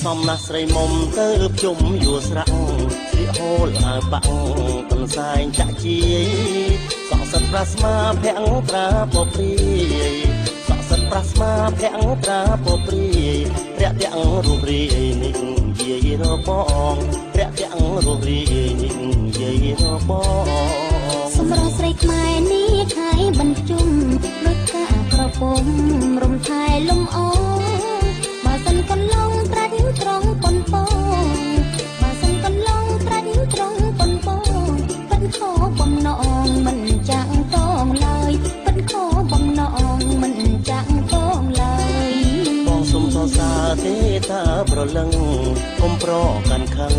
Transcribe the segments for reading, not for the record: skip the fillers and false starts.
សំណាស់ស្រីមុំទៅជុំយួរស្រាក់ស្លៀកហូលអាវបាក់កន្សែងចាក់ជាយសក់សិតប្រាស្មាភាំងត្រាពព្រាយសក់សិតប្រាស្មាភាំងត្រាពព្រាយរាក់ទាំងរូបរាយនេះយាយរបងរាក់ទាំងរូបរាយនេះយាយរបងសម្រាប់ស្រីខ្មែរនេះខៃបញ្ជុំដូចកាក្រពុំរំថែលំអបើសិនកន្លងត្រាច់ត្រង់ប៉ុនពងបើសិនកន្លងត្រាច់ត្រង់ប៉ុនពងពិនខោបំណងមិនចាក់តងឡើយពិនខោបំណងមិនចាក់តងឡើយបងសុំសរសើរទេតាប្រលឹងកុំប្រកាន់ខឹង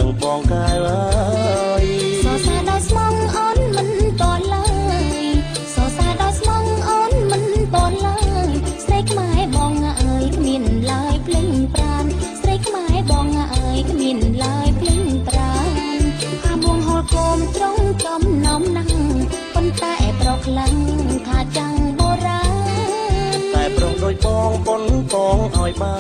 នឹងបងកែវអើយសរសើរដល់ស្មងអូនមិនតឡើយសរសើរដល់ស្មងអូនមិនតឡើយស្រីខ្មែរបងអើយគ្មានឡើយភ្លេងប្រានស្រីខ្មែរបងអើយគ្មានឡើយភ្លេងប្រានអាមួងហល់គោមត្រង់ចំនំណាំងប៉ុន្តែប្រខ្លាំងថាចាំងបុរាណតែប្រុងដូចបងប៉ុនពងឲ្យបា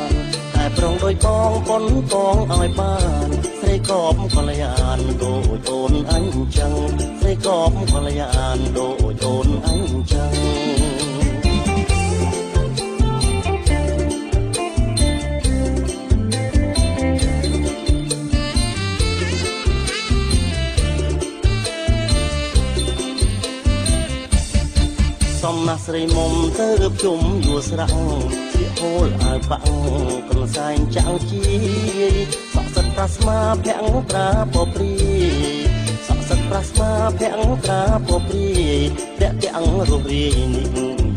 នតែប្រុងដូចបងប៉ុនពងឲ្យបានស្រីកបកល្យានដូចអូនអញចឹងស្រីកបកល្យានដូចអូនអញចឹងសំណាស់ស្រីមុំទៅជុំយួរស្រាក់ស្លៀកហូលអាវបាក់កន្សែងចាំងជាយសក់សិតប្រាស្មាភាំងត្រាពព្រាយសក់សិតប្រាស្មាភាំងត្រាពព្រាយរាក់ទាំងរូបរាយនេះ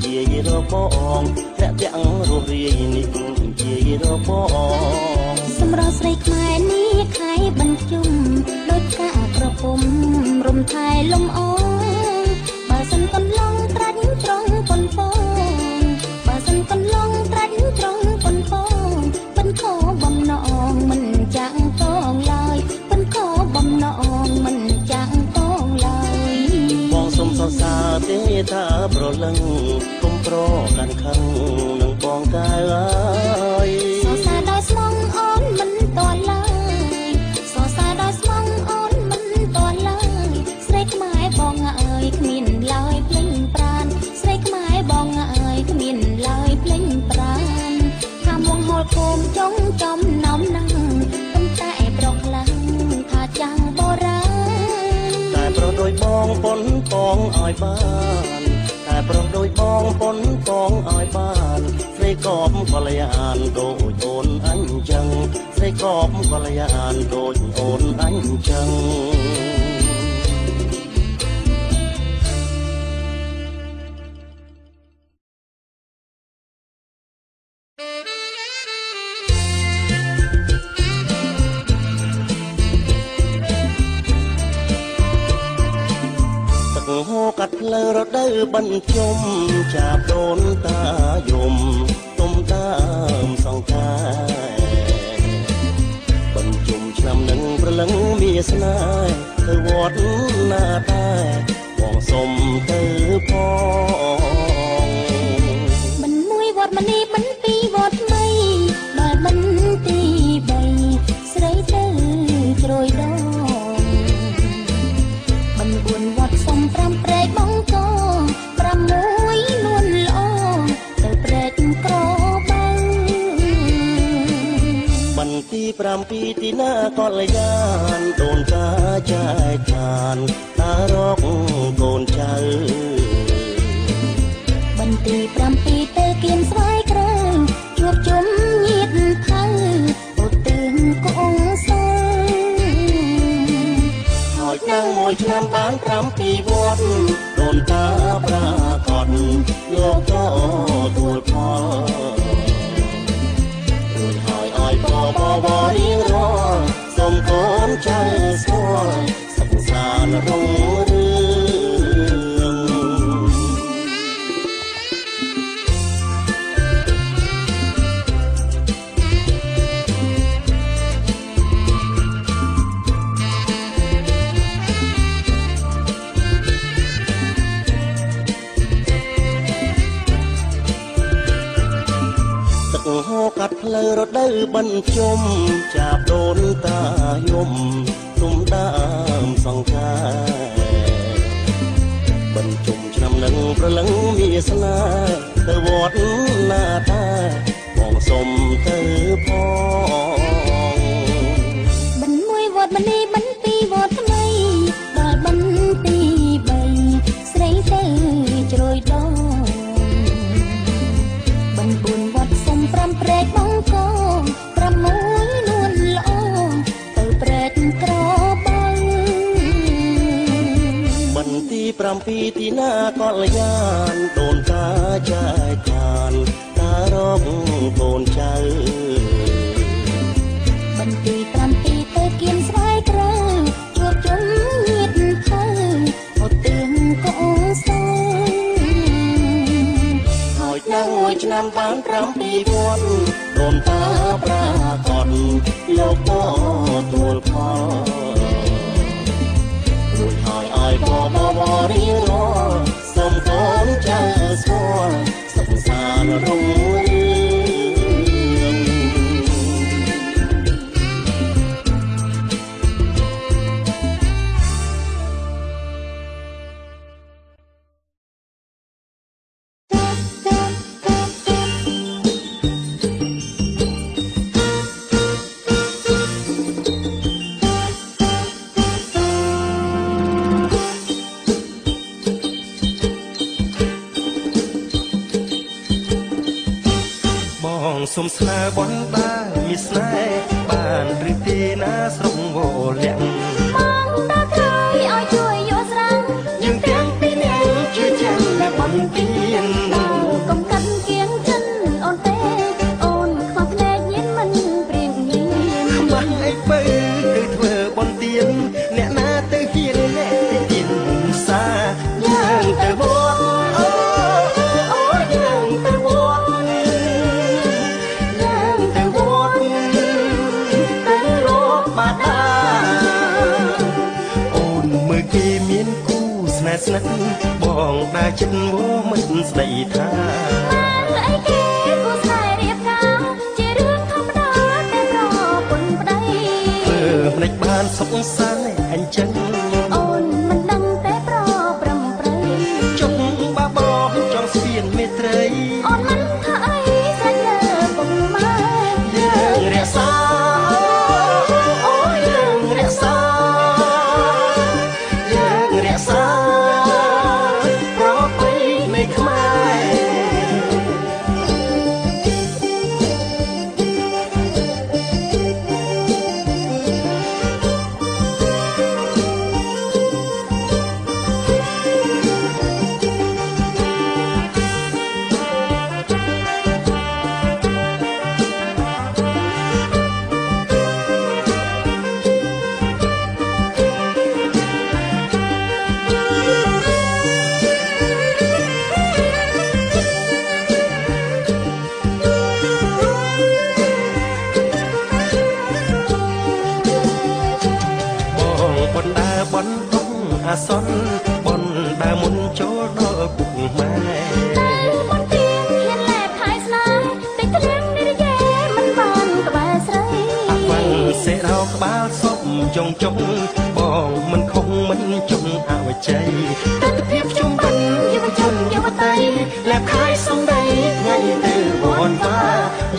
យាយរបងរាក់ទាំងរូបរាយនេះយាយរបងសម្រាប់ស្រីខ្មែរនេះខៃបញ្ជុំដូចកាក្រពុំរំថែលំអបើសិនកន្លងត្រាច់ត្រង់ប៉ុនពងបើសិនកន្លងត្រាច់ត្រង់ប៉ុនពងពិនខោបំណងមិនចាក់តងឡើយពិនខោបំណងមិនចាក់តងឡើយបងសុំសរសើរទេតាប្រលឹងកុំប្រកាន់ខឹងនឹងបងកែវអើយសរសើរដល់ស្មងអូនមិនតឡើយសរសើរដល់ស្មងអូនមិនតឡើយស្រីខ្មែរបងអើយគ្មានឡើយភ្លេងប្រានស្រីខ្មែរបងអើយគ្មានឡើយភ្លេងប្រានថាមួងហល់គោមចុងចំនំណាំងប៉ុន្តែប្រខ្លាំងថាចាំងបុរាណតែប្រុសដូចបងប៉ុនពងឲ្យបានតែប្រុសដូចបងប៉ុនពងឲ្យបានស្រីកបកល្យានដូចអូនអញចឹងស្រីកបកល្យានដូចអូនអញចឹងហូកាត់ផ្លូវរដូវបញ្ជុំចាប់ដូនតាយំទុំតាមសង្ការបញ្ជុំឆ្នាំនឹងប្រលឹងមានស្នេហ៍ទៅវត្តណាតែបងសុំទៅផងមិនមួយវត្តមនីមិនពីរវត្ត3បើមិនទី3ស្រីទៅជ្រោយដងមិន4វត្តសុំ5ព្រែកបងកង6នួនល្អទៅព្រែកក្របើបន្ទី7ទីណាកល្យានដូនតាចែកឋានតារកកូនចៅបន្ទី7ទៅគៀនស្វាយក្រៅជួបជុំញាតថៅឧទ្ទិសកងសើហើយឆ្នាំមួយឆ្នាំបាន7វត្តដូនតាប្រាកដលោកទទួលផលរួចហើយឲ្យបរៀងរាល់សូមកូនចៅស្គាល់សិក្សារុងរឿង ហោកាត់ផ្លូវរដូវបញ្ជុំចាប់ដូនតាយំទុំដើមសង្ការបញ្ជុំឆ្នាំនឹងប្រលឹងមានស្នេហ៍ទៅវត្តណាតាបងសុំទៅផងបិណ្ឌមួយវត្តមនីបិណ្ឌពីរវត្តថ្មីដល់បិណ្ឌទី3ស្រីទៅជ្រោយដងបិណ្ឌ4វត្តសុំ5ព្រែកបងកង6នួនល្អទៅព្រែកក្របងបិណ្ឌទី7ទីណាកលយានដូនតាចាយឋានតារកកូនចៅបិណ្ឌទី7ទៅគៀនស្វាយក្រៅជួបជុំញាតភៅអត់ទៀងកោសហើយដល់មួយឆ្នាំបាន7វត្តដូនតាប្រាកដលោកក៏ទួលផលរួចហើយឲ្យបរៀងរសុំកូនចៅស្គាល់សុខសាន្តរុងរឿងសុំស្នើបនដែរមានស្នេហ៍បានឬទេណាស្រុកវលាក់បងតាក្រោយឲ្យជួយយកស្រាំងយើងទាំងពីរនាក់ជួយចាំតែបនទៀនកុំកាត់គៀងចិនអូនទេអូនខ្វះភ្នែកញៀនមិនព្រៀងញៀនមិនអីបើគឺធ្វើបនទៀនអ្នកណាទៅហ៊ានអ្នកទៅទៀនសាយើងទៅវត្តស្និទ្ធបងដើរចិត្តវមិនស្ដីថាអីគេគូស្នេហ៍រៀបការជារឿងធម្មតាតែប្រពន្ធប្តីភ្លេចបានសុខសាន្តអញ្ចឹងអូនមិនដឹងតែប្រព្រឹមប្រៃចុកបាបោចង់ស្ពានមេត្រីអូនមិនថាអីស្រេចលើពុកម៉ែយើងរក្សាអូយើងរក្សាអាសន្នបនដើមុនចូលដល់ពុកម៉ែតែបនទៀងហ៊ានលែបខៃស្នេហ៍តិចត្រៀងនិយាយមិនបានក្បែរស្រីអវ៉ាន់សេរោក្បាលសុំចុងចុងបងមិនខុសមិនចុងអវជ័យទិដ្ឋភាពជុំបិណ្ឌយុវជនយុវតីលែបខៃសំដីថ្ងៃទៅវត្តវា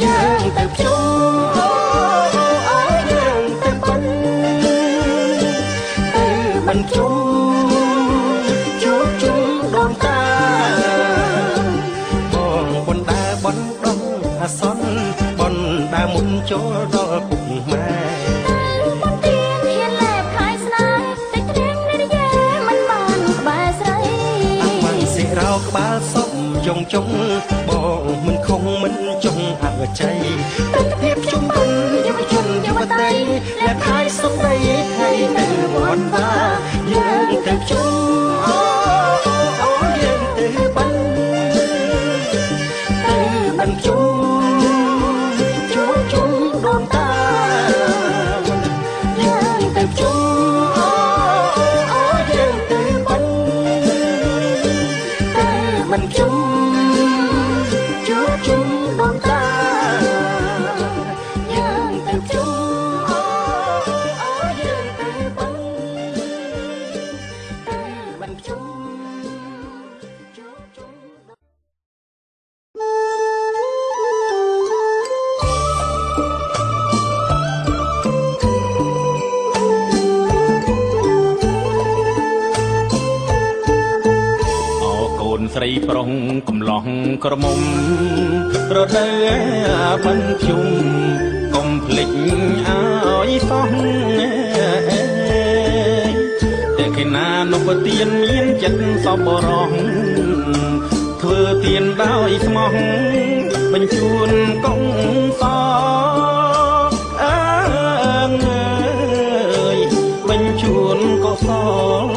យើងទៅជុំយើងទៅបិណ្ឌទៅបញ្ជុំអាសន្នបនដើមុនចូលដល់ពុកម៉ែបនទៀងហ៊ានលែបខៃស្នេហ៍តិចត្រៀងនិយាយមិនបានក្បែរស្រីអវ៉ាន់សេរោក្បាលសុំចុងចុងបងមិនខុសមិនចុងអវជ័យទិដ្ឋភាពជុំបិណ្ឌយុវជនយុវតីលែបខៃសំដីថ្ងៃទៅវត្តវាយើងទៅជុំយើងទៅបិណ្ឌទៅបញ្ជុំជុំជួបជុំបងតា ប្រុងកំឡោះក្រមុំរដូវមិនជុំកុំភ្លេចឲ្យសោះតែគេណានុពទានមានចិត្តសប្បុរសធ្វើទានដោយស្មោះបញ្ជូនកុំសបញ្ជូនកុសល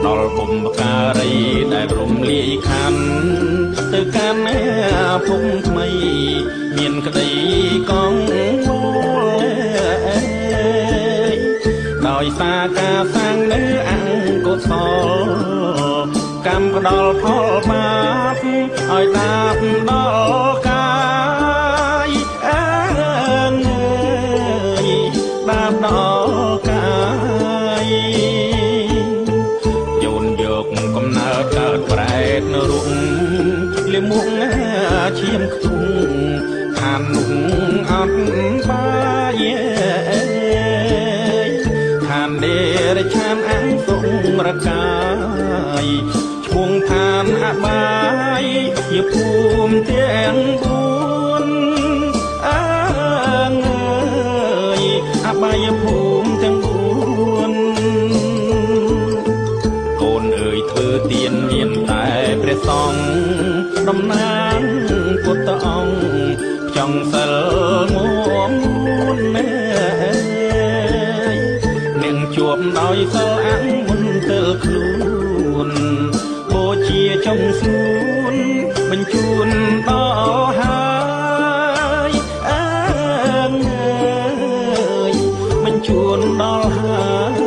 ដល់បុព្វការីដែលរំលាយខណ្ឌទៅកាន់ភពថ្មីមានក្តីកងវល់ដោយសារការសាងនៅអង្គុសលកម្មផ្ដល់ផលបាបឲ្យដាបដល់កាយដាបដល់កាយយោនយកកំណើតកើតប្រែតនៅរុងលិមុខឈាមខ្ទុំឋាននោះអត់បាយឋានដេរឆានអង្គសុរកាយឈ្មោះឋានអបាយជាភូមិទាំង4អបាយភូមិទាំង4កូនអើយធ្វើទានមានតែព្រះសង្ឃតំណាងពុទ្ធអង្គចង់សិលមួមនឹងជួបដោយសិលអង្គមុនទៅខ្លួនបូជាចុងស្នួនបញ្ជូនដល់ហើយបញ្ជូនដល់ហើយ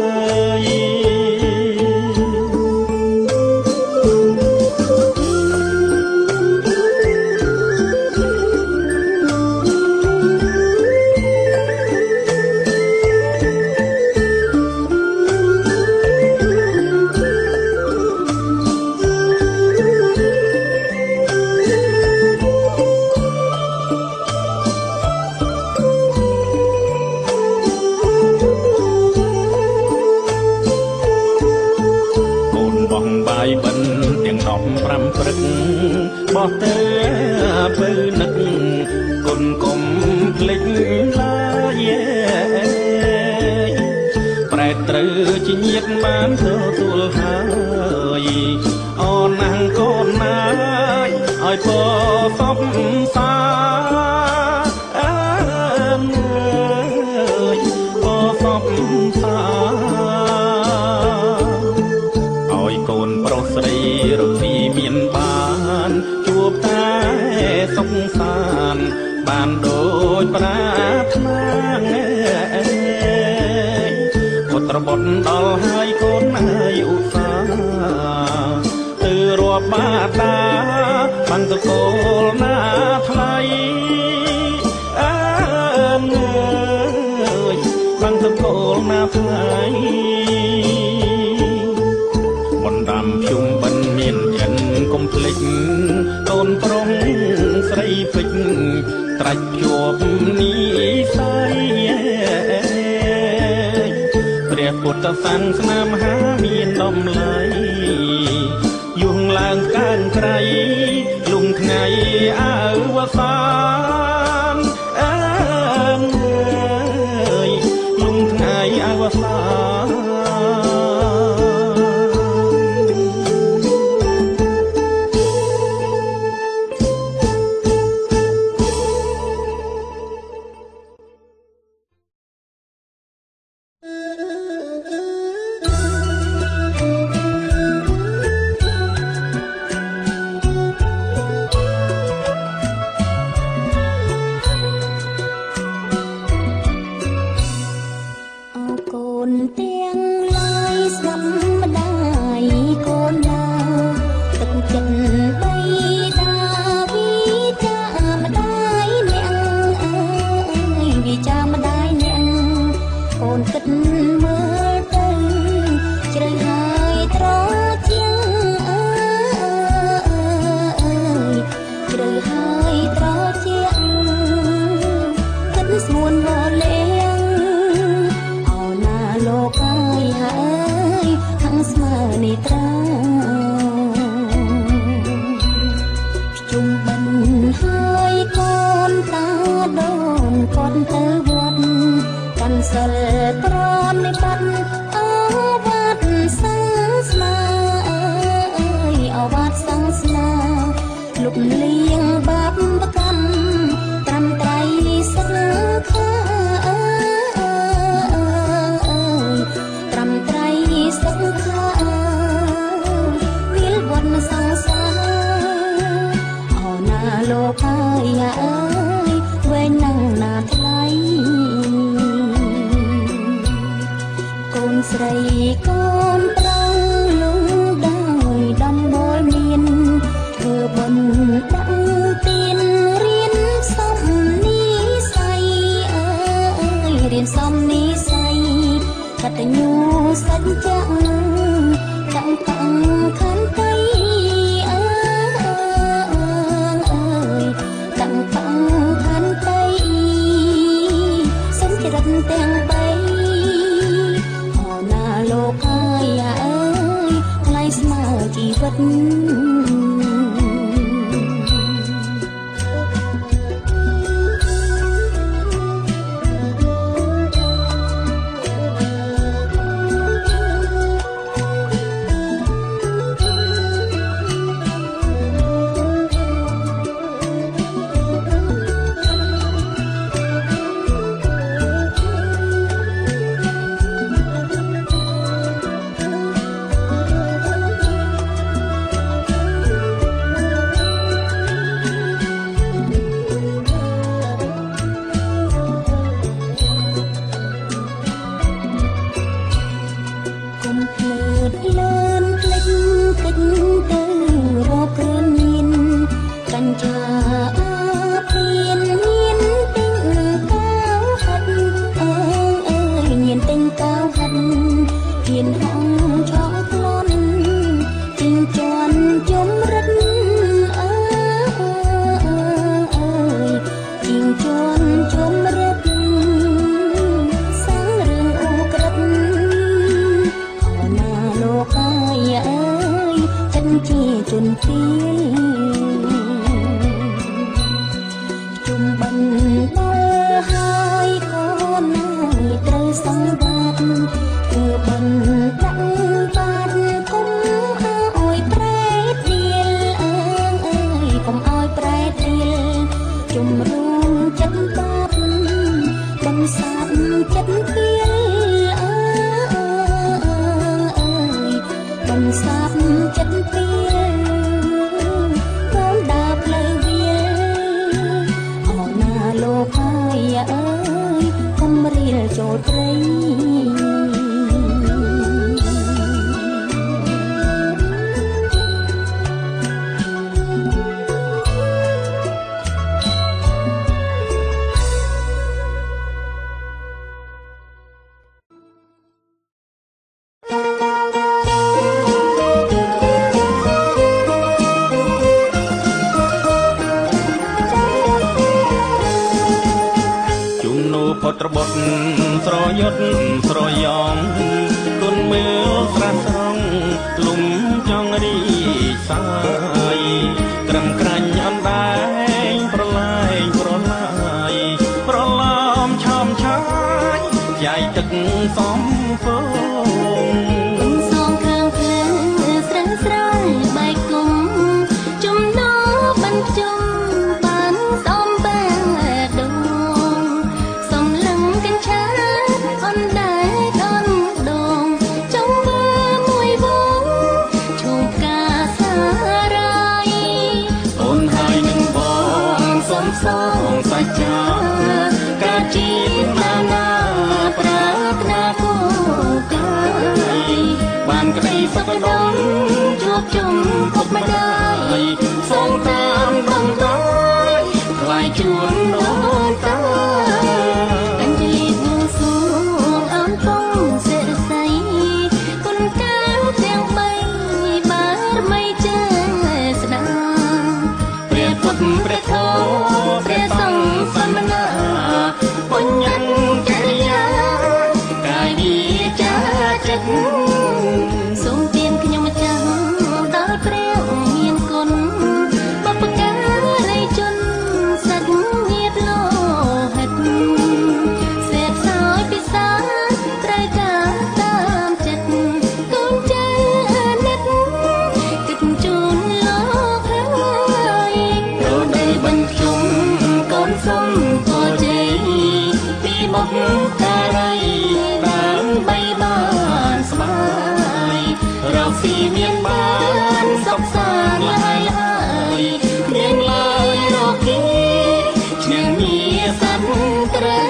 5ព្រឹកបោះទៅពៅនឹកគុណកុំភ្លេចឡើយប្រែត្រូវជាញាតបានទទួលហើយអូនណាំងកូនណាយឲ្យពោសពសាពោសពសាឲ្យកូនប្រុសស្រីរកស៊ីមានបានជួបតែសុខសាន្តបានដូចប្រាថ្នាពុត្របុត្រដល់ហើយកូនហើយឧស្សាហ៍ទៅរាប់បាតាបានទៅកូលណាថ្លៃបានទៅកូលណាថ្លៃតាមជុំបិណ្ឌមានចិនកុំភ្លេចកូនប្រុងស្រីពេជ្រត្រាច់ជាប់នីស័យព្រះពុទ្ធសាសនាមហាមានតម្លៃយងឡើងកើនក្រៃលំថ្ងៃអវសានលំថ្ងៃអវសានកាយហើយខាងស្មើនេះត្រា សិលប្រនិបត្តិអវត្តសាសនាអវត្តសាសនាលុបលៀងបាបកម្មត្រឹមត្រៃសង្ខាត្រឹមត្រៃសង្ខាវិលវត្តសង្សារអោណាលោកហើយអើយវែងណាស់ណាថ្លៃកូនស្រីកូនប្រៅលងដោយដំបូលមានធ្វើបុណ្យដាក់ទានរៀនសំនិស័យអើយរៀនសំនិស័យកតញ្ញូសច្ចៈដាក់តាំងខន្តីអើយដាក់តាំងខន្តីសុំចរិតទាំងបីអណាលោកហើយអើយថ្លៃស្មើជីវិតសូមទានខ្ញុំម្ចាស់ដល់ព្រះមានគុណបព្វការីជនសត្វញាតិ សុំក៏ជ័យពីបុកការីដើម្បីបានស្បាយរកស៊ីមានបានសុខសាន្តឡើយគ្មានឡើយរកគីឈ្នះមានសត្វត្រែ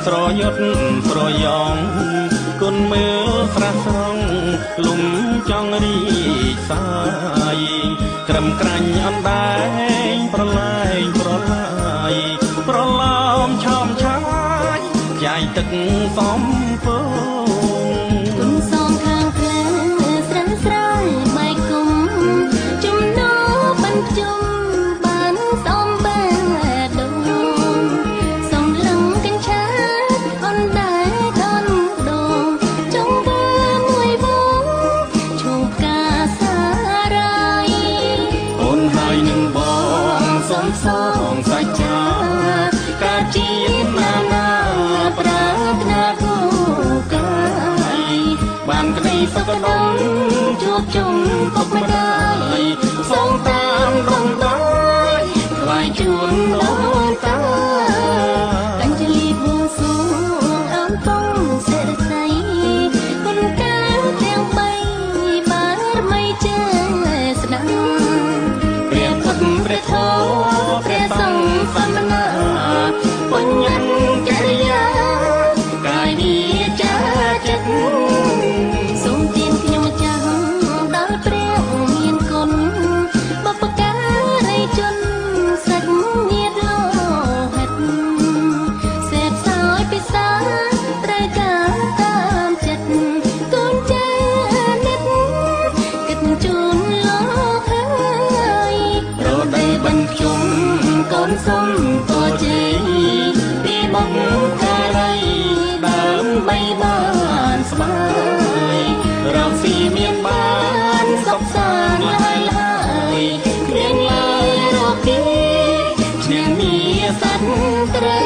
ស្រយុតស្រយ៉ងគុណមើលស្រះស្រង់លំចង់រីកសាយក្រឹមក្រាញ់អណ្ដែងប្រឡាយប្រឡាយប្រឡោមឆោមឆាយខ្យាយទឹកសំពងគុំសងខាងផ្លែស្រាំស្រាយបែកគុំជំនោបានជុំបានសំបែដងសំឡឹងកញ្ឆាអនដែរខនដងចង់ធ្វើមួយវងឈូបកាសារាយអូនហើយនឹងបងសំសងសាច់ចាការជាតិណានាប្រាថ្នាគូកាយបានក្តីសុខដុមជួបជុំពុកម្ដាយសងតាមដងបាយថ្វាយជូនដល់តាកញ្ជលីបួងសួងអើមពងសិរស័យគុណកាមទាំងបីបានមិនចេះស្ដាប់ព្រះពុទ្ធព្រះធម៌ព្រះសង្ឃសមណាបញ្ញកិរិយាកាយវាចាចិត្តសូមទានខ្ញុំចាស់ដល់ព្រះមានគុណបព្វការីជនសាច់ញាតិលោហិតសេពសោយពិសាត្រូវការតាមចិត្តកូនចានិតគិតជូនលោកហើយរដីបញ្ជុំកូនសុំក៏ជ័យពីបុកការីដើម្បីបានស្បាយរកស៊ីមានបានសុខសាន្តឡើយគ្មានឡើយរកគីឈ្នះមានសត្វត្រែ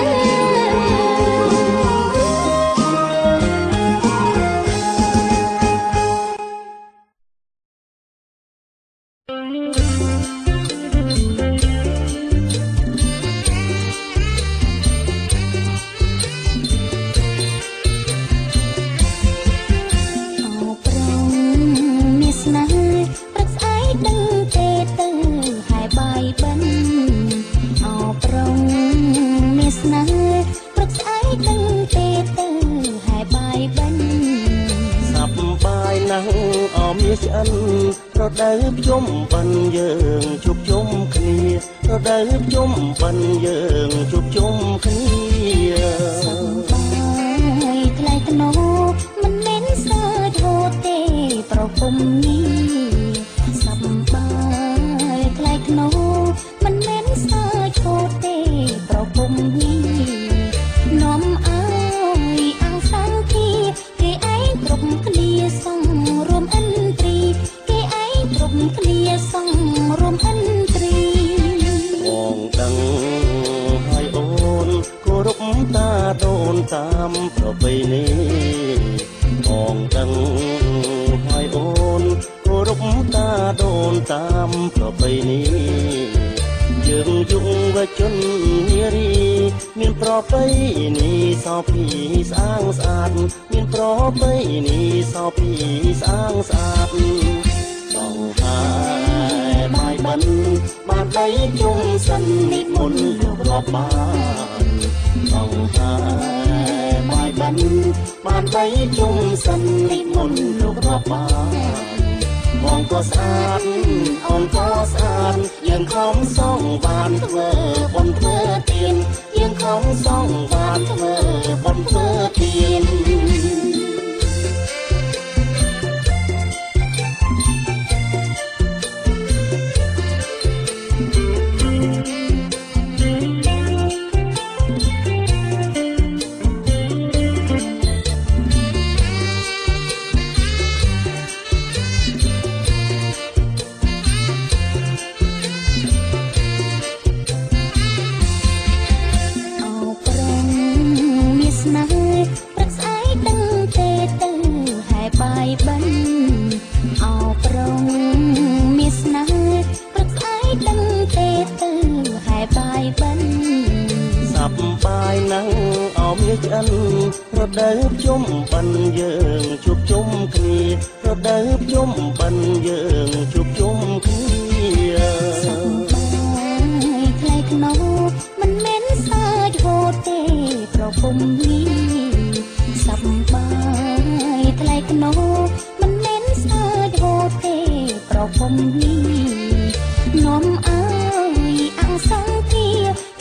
រដូវភ្ជុំបិណ្ឌយើងជួបជុំគ្នារដូវភ្ជុំបិណ្ឌយើងជួបជុំគ្នាហើយថ្លៃថ្នូរមិនមែនសើចហូតទេប្រពំនេះសប្បាយថ្លៃថ្នូរមិនមែនសើចហូតទេប្រពំនេះនាំឲ្យអាំងសាំងទីគេឯងគ្រប់គ្នាសងរួមអិនត្រីគ្នាសងរួមអិនត្រីបងដឹងហើយអូនគោរពតាដូនតាមប្រពៃណីបងដឹងហើយអូនគោរពតាដូនតាមប្រពៃណីយើងយុវជននារីមានប្រពៃណីសោភីស្អាងស្អាតមានប្រពៃណីសោភីស្អាងស្អាតបងហើយបាយបិណ្ឌបានដីជុំសិននិមន្តលោករាប់បានបងហើយបាយបិណ្ឌបានដីជុំសិននិមន្តលោករាប់បានបងក៏ស្អាតអូនក៏ស្អាតយើងខំសងបានធ្វើបុណ្យធ្វើទានយើងខំសងបានធ្វើបុណ្យធ្វើទាន បិណ្ឌអោប្រងមានស្នេហ៍ព្រឹកស្អែកដឹងទេទៅហើយបាយបិណ្ឌសប្បាយណាស់អោមាឆ្អិនរដូវជុំបិណ្ឌយើងជួបជុំគ្នារដូវជុំបិណ្ឌយើងជួបជុំគ្នាសប្បាយថ្លៃខ្នោមិនមែនសើចហូតទេប្រពំនេះសប្បាយថ្លៃខ្នោមិនមែនសើចហូតទេប្រពំនេះនាំអើយអង្គសង្ឃា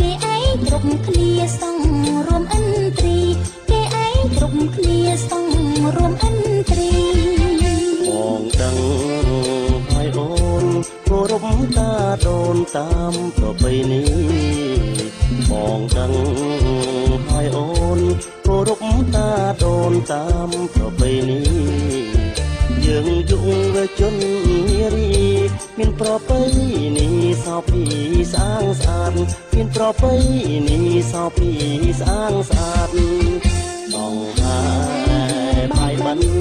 គេឯងគ្រប់គ្នាសង់រួមឥន្ទ្រីគេឯងគ្រប់គ្នាសង់រួមឥន្ទ្រីបងដឹងហើយអូនគោរពតាដូនតាមប្រពៃណីបងដឹងហើយអូនគោរពតាដូនតាមប្រពៃណីយើងយុវជននារីមានប្រពៃណីសោភីស្អាងស្អាតមានប្រពៃណីសោភីស្អាងស្អាតបងហើយបាយបិណ្ឌ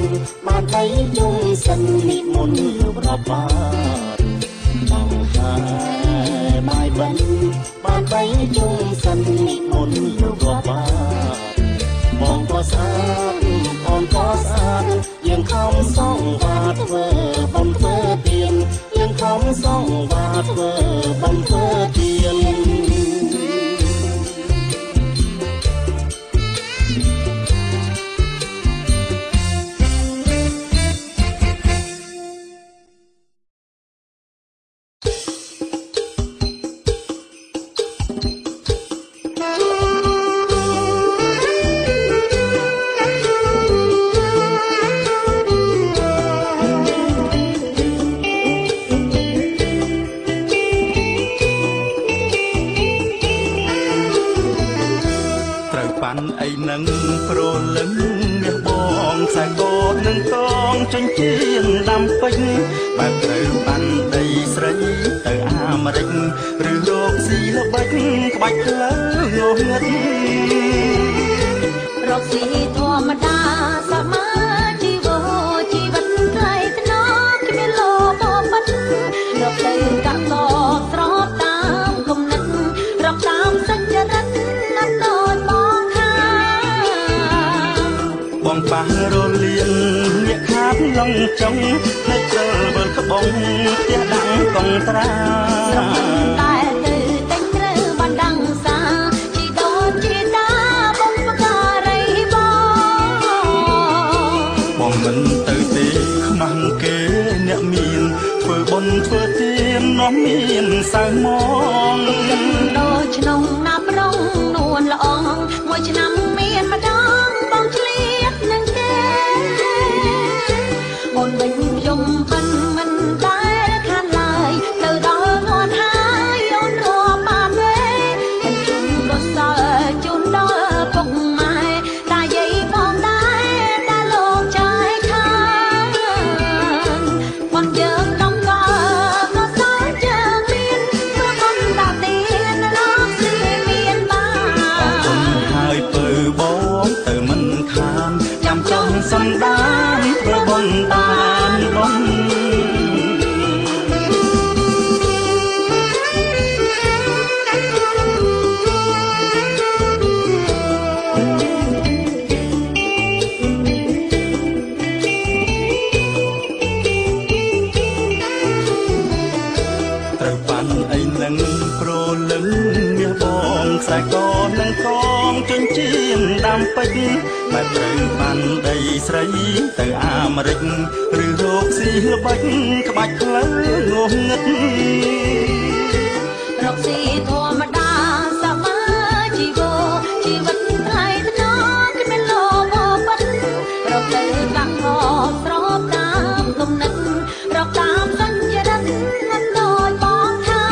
បានទៅជុំសិននិមន្តលោករាប់បានបងហើយបាយបិណ្ឌបានទៅជុំសិននិមន្តលោករាប់បានបងក៏ស្អាតអូនក៏ស្អាតយើងខំសងវាធ្វើបំធ្វើទៀនយើងខំសងវាធ្វើបំធ្វើទៀនអីនឹងប្រលឹងមាសបងខ្សែកនឹងកងចិញ្ចៀនដាំពេញបែបត្រូវបានដីស្រីទៅអាមេរិកឬរកស៊ីល្បិចក្បាច់ផ្លូវងឹតរកស៊ីធម្មតាសមាជីវវិតថ្លៃថ្នូរគ្មានលោបបិទរកទៅកាក់កស្របតាមគំនិតរកតាមសច្ចរិតណាត់ដូចបងប៉ះរលៀនញាក់ខាតឡងចង់នៅជើវិលក្បងផ្ទះដាំងកងត្រាស្រមតែទៅតែងត្រូវបានដាំងសាជីដូនជីតាបងបការីបងមិនទៅទេខ្មាំងគេអ្នកមានធ្វើបុណ្យធ្វើទាននាំមានសៅមងដូចក្នុងណាប់រងនួនល្អងមួយឆ្នាំមានម្ដងបងឆ្លៀតនឹងគេអូនវិញខ្ញុំមិនដែលខានឡើយទៅដល់ងន់ហើយអូនរាប់បានទេខ្ញុំជូនកសលជូនដល់ពុកម៉ែតាយាយផងដែរដែលលោកចាយខានបងយើងដំកល់ក៏សល់ជើងមានព្រោះបងតាទៀនរកស៊ីមានបានបងហើយពើបងទៅមិនខានចាំចង់សំដានធ្វើបុណ្យបានបងត្រូវបានអីនឹងប្រលឹងមាសបងខ្សែកនឹងកងចិញ្ចៀនដាំពេជ្របែបត្រូវបានដីស្រីទៅអាមេរិកឬរកស៊ីល្បិចក្បាច់ផ្លូវងងឹតរកស៊ីធម្មតាសមាជីវិតថ្លៃថ្នូរគ្មានលោបបិទរកទៅកាក់កស្របតាមគំនិតរកតាមសញ្ញរិតមិនដូចបងថា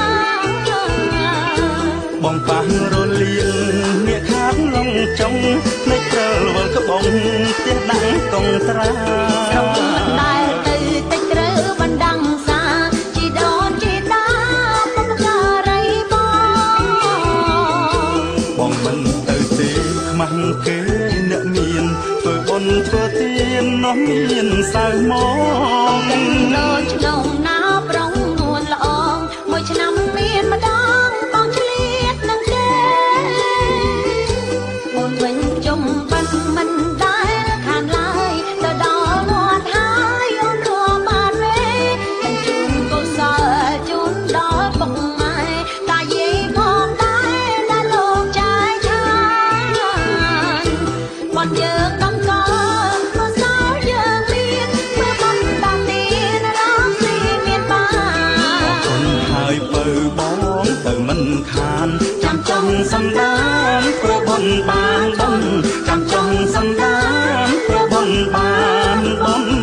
បងប៉ះរលៀនញាក់ខាតឡងចង់នៅជ្រើវល់ក្បងផ្ទះដាំងកងត្រាស្រមដែលទៅតិចត្រូវបានដាំងសាជីដូនជីតាបុព្វការីបងមិនទៅទេខ្មាំងគេអ្នកមានធ្វើបុណ្យធ្វើទាននាំ ស់មានសៅមកកិនដូចឆ្លងណាប្រងនួនល្អមួយឆ្នាំមានម្ដងបងឆ្លៀតនឹងគេអូនវិញជុំបាត់មិនដែលខានឡើយទៅដល់មាត់ហើយអូនរួបានវេទាំងជូនកុសលជូនដល់ពុកម៉ែតាយាយផងដែរដែលលោកចាយឆានបាត់យើងដំកល់មកសល់យើងមានមើលបំតាមនេះរងស៊ីមានបានគុណហើយបើបងទៅមិនខានចាំចង់សំដានធ្វើបុណ្យបានបុណ្យចាំចង់សំដានធ្វើបុណ្យបានបុណ្យ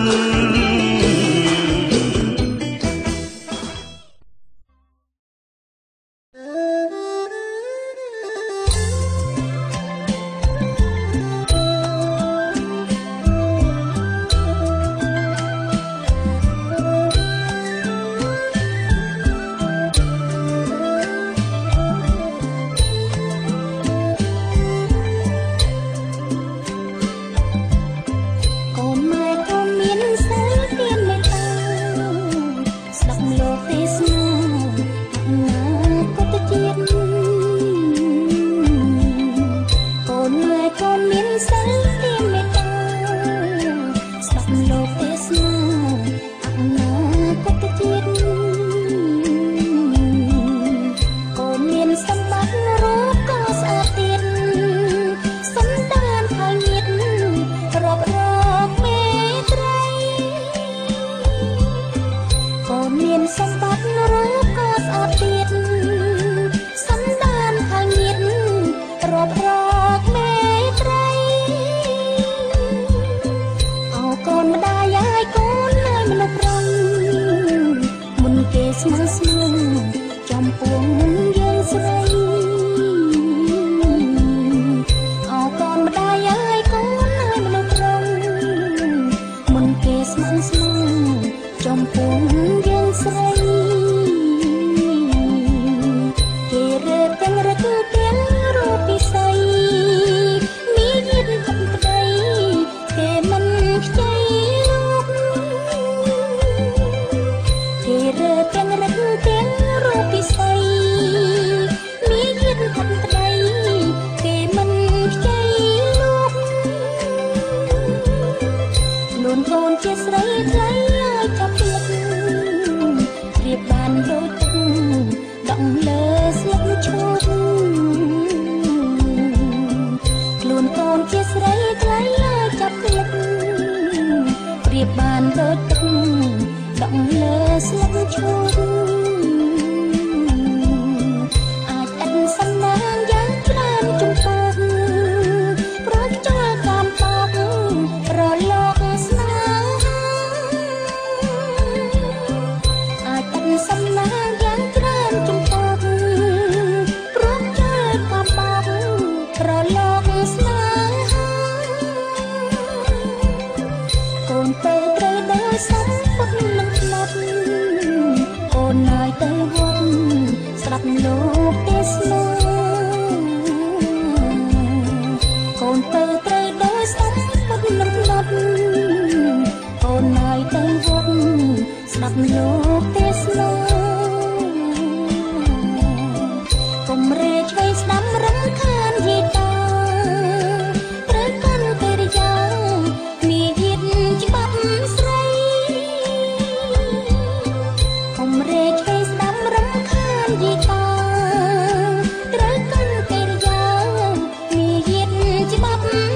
ច្បាប់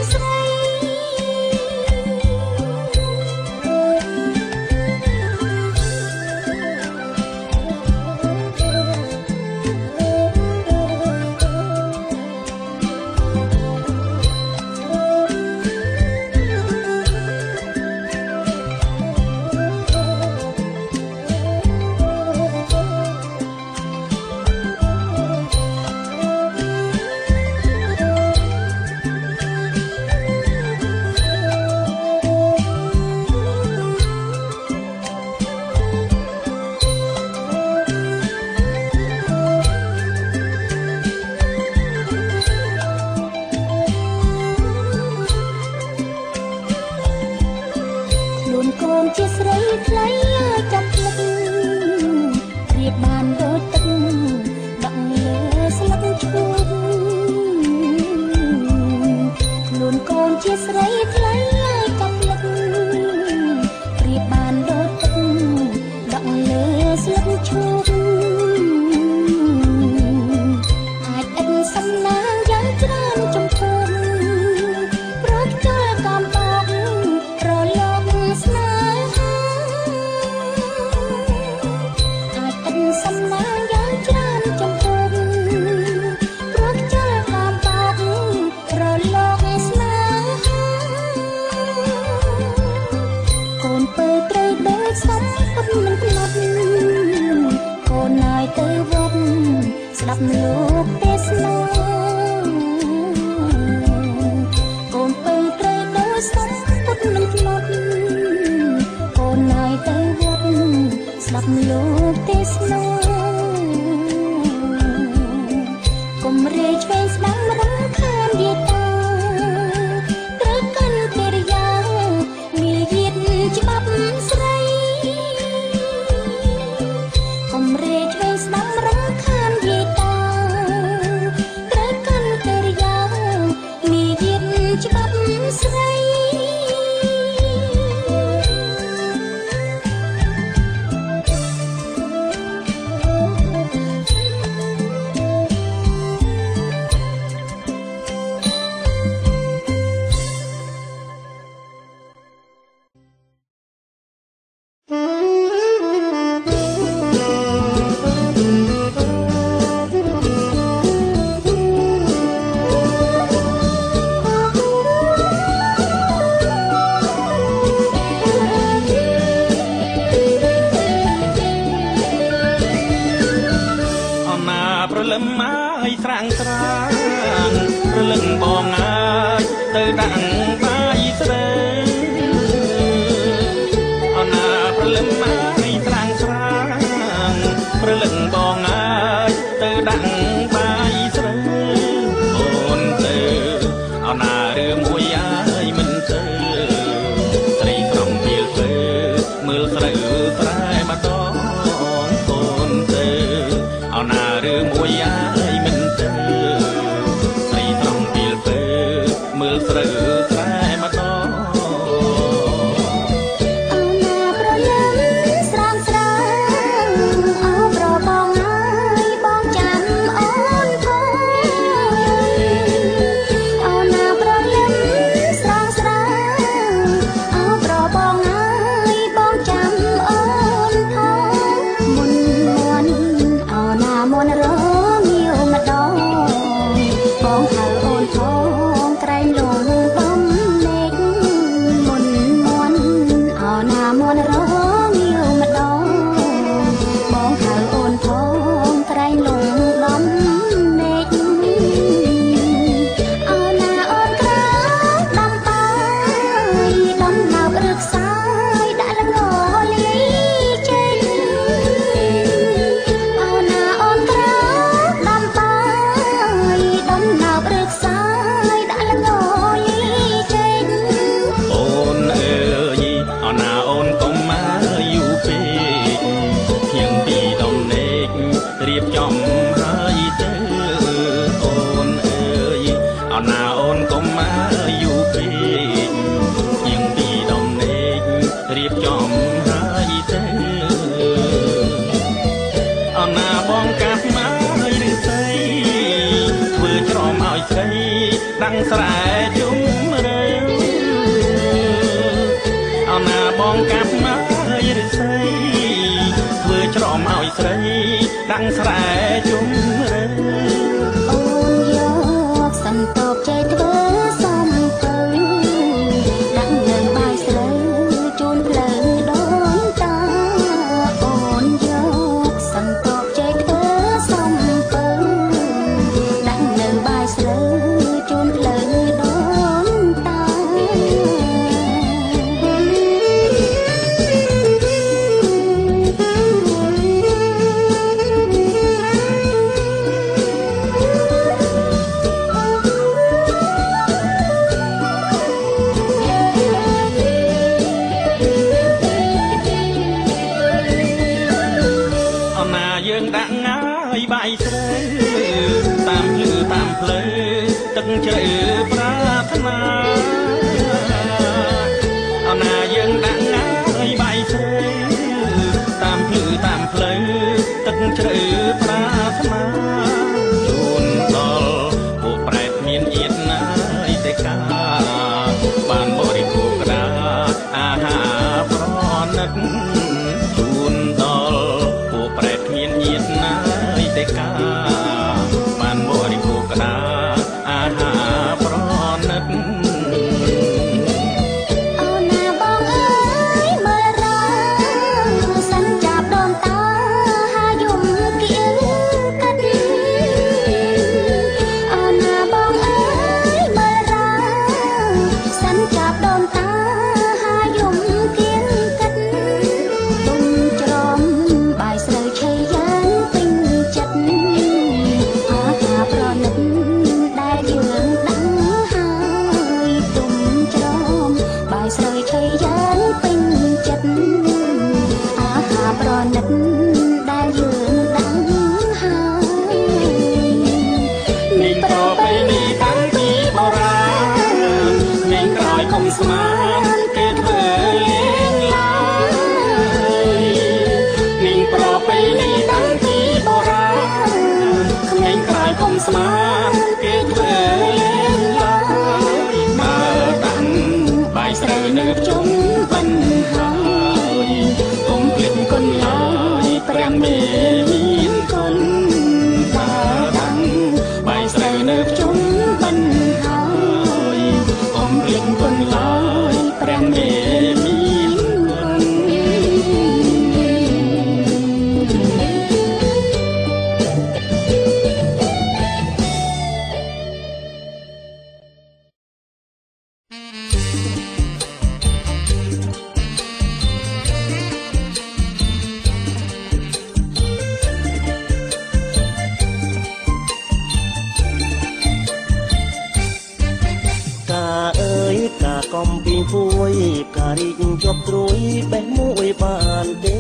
ជាស្រីថ្លៃចាប់ភ្លឹកព្រៀបបានដូចទឹកដាក់លើស្លឹកឈូកខ្លួនកូនជាស្រីថ្លៃចាប់ភ្លឹកព្រៀបបានដូចទឹកដាក់លើស្លឹកឈូកអាចឥតសំណាងយ៉ាងច្រើនចំពោះប្រកចលកំបោកប្រឡងស្នេហាអាចឥតសំណាងយ៉ាងច្រើនចំពោះប្រកចលកំបោកប្រឡងស្នេហាកូនពើត្រូវដូចសំពត់មិនផ្លត់កូនណាយទៅវត្តស្ដាប់លោកទេសនាកូនពើត្រូវដូចសំពត់មិនផ្លត់កូនណាយទៅវត្តស្ដាប់លោកទេសនាកុំរេឆ្វេងស្ដាំរំខានយាតាត្រូវកាន់កិរិយាមារយាទច្បាប់ស្រីកុំរេឆ្វេងស្ដាំរំខានយាតាត្រូវកាន់កិរិយាមារយាទច្បាប់ស្រីព្រលឹមហើយស្រាងស្រាងព្រលឹងបងហើយទៅដាក់បាយស្រីអណាព្រលឹមហើយស្រាងស្រាងព្រលឹងបងហើយទៅដាក់បាយស្រីអូនទៅអណារឿងមួយហើយមិនទៅស្រីក្រុមពីលទៅមើលស្រូវស្រែម្ដងអូនទៅអណារឿងមួយហើយមិនទៅស្រីត្រង់ពីលទៅមើលស្រូវស្រែម្ដងអូនណាប្រលឹមស្រាងស្រាងអូប្របងហើយបងចាំអូនផងអូនណាប្រលឹមស្រាងស្រាងអូប្របងហើយបងចាំអូនផងមុនមាន់អូនណាមុនរងាវម្ដងបងហៅអូនផងក្រែងលងបំលេចមុនមាន់អូនណាមុនរងាវម្ដងបងហៅអូនផងក្រែងលងបំលេចអូនណាអូនក្រៅដំបាយដំណើបរឹកសាយដាក់លងលាយចេញអូនណាអូនក្រៅដំបាយដំណើបរឹកសាយដាក់លងលាយចេញអូនអើយអណាអូនកុំមកយូរពេកធៀងពីដំណេករៀបចំហើយទៅអូនអើយអណាអូនកុំមកយូរពេកធៀងពីដំណេករៀបចំហើយទៅអណាបងកាប់មកឬស្អីធ្វើច្រំឲ្យស្រីដាំងស្រែជុំរើអណាបងកាប់មកឬស្អីធ្វើច្រំឲ្យស្រីដាំងស្រែជុំរើអូនយកសន្តោបចេះធ្វើសំពៅដាក់នៅបាយស្រូវជូនផ្លូវដូនតាអូនយកសន្តោបចេះធ្វើសំពៅដាក់នៅបាយស្រូវជូនផ្លូវដូនតា បាយស្រីតាមភ្លឺតាមផ្លូវទឹកជ្រៅប្រាថ្នាអណាយើងដាក់ងាយបាយស្រីតាមភ្លឺតាមផ្លូវទឹកជ្រៅប្រាថ្នាជួនដល់ពួកប្រែតមានអៀតណាយតែកាបានបរិភោគក្តាអាហារប្រណិតជួនដល់ពួកប្រែតមានអៀតណាយតែកាបានបរិភោគក្តាអាហារប្រណិតស្មានគេធ្វើលេងឡើយដើរតាំងបាយស្រូវនៅជុំបញ្ហើយកុំភ្លេចគុណឡើយព្រះមេមានគុណដើរតាំងបាយស្រូវនៅជុំបញ្ហើយកុំភ្លេចគុណឡើយព្រះមេមានគុណកំពីពួយការីកជាប់ត្រួយបេះមួយបានទេ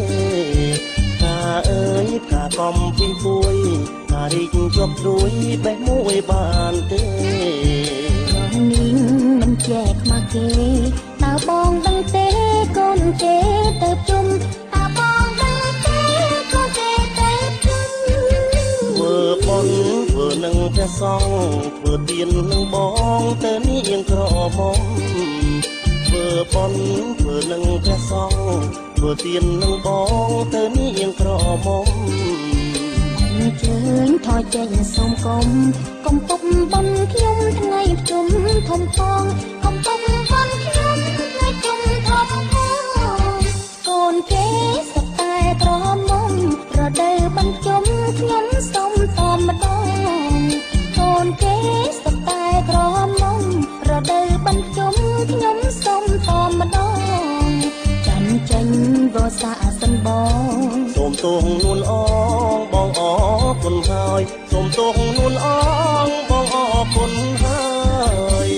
កាអើយកាកំពីពួយការីកជាប់ត្រួយបេះមួយបានទេនេះមិនចែកមកគេតើបងដឹងទេកូនគេទៅជុំតើបងដឹងទេកូនគេទៅជុំធ្វើបុណ្យធ្វើនឹងព្រះសង្ឃធ្វើទាននឹងបងទៅនាងក្រមុំធ្វើបុណ្យធ្វើនឹងព្រះសង្ឃធ្វើទាននឹងបងទៅនាងក្រមុំអញ្ជើញថយចេញសូមកុំកុំពុកបុណ្យខ្ញុំថ្ងៃជុំធំផងកុំពុកបុណ្យខ្ញុំថ្ងៃជុំធំផងកូនគេសត្វតែក្រមុំរដូវបញ្ជុំខ្ញុំសូមតម្ដងកូនគេសត្វតែក្រមុំរដូវបញ្ជុំខ្ញុំសូមតម្ដងចាន់ចេញវោសាសិនបងសូមទោសនួនអងបងអរគុណហើយសូមទោសនួនអងបងអរគុណហើយ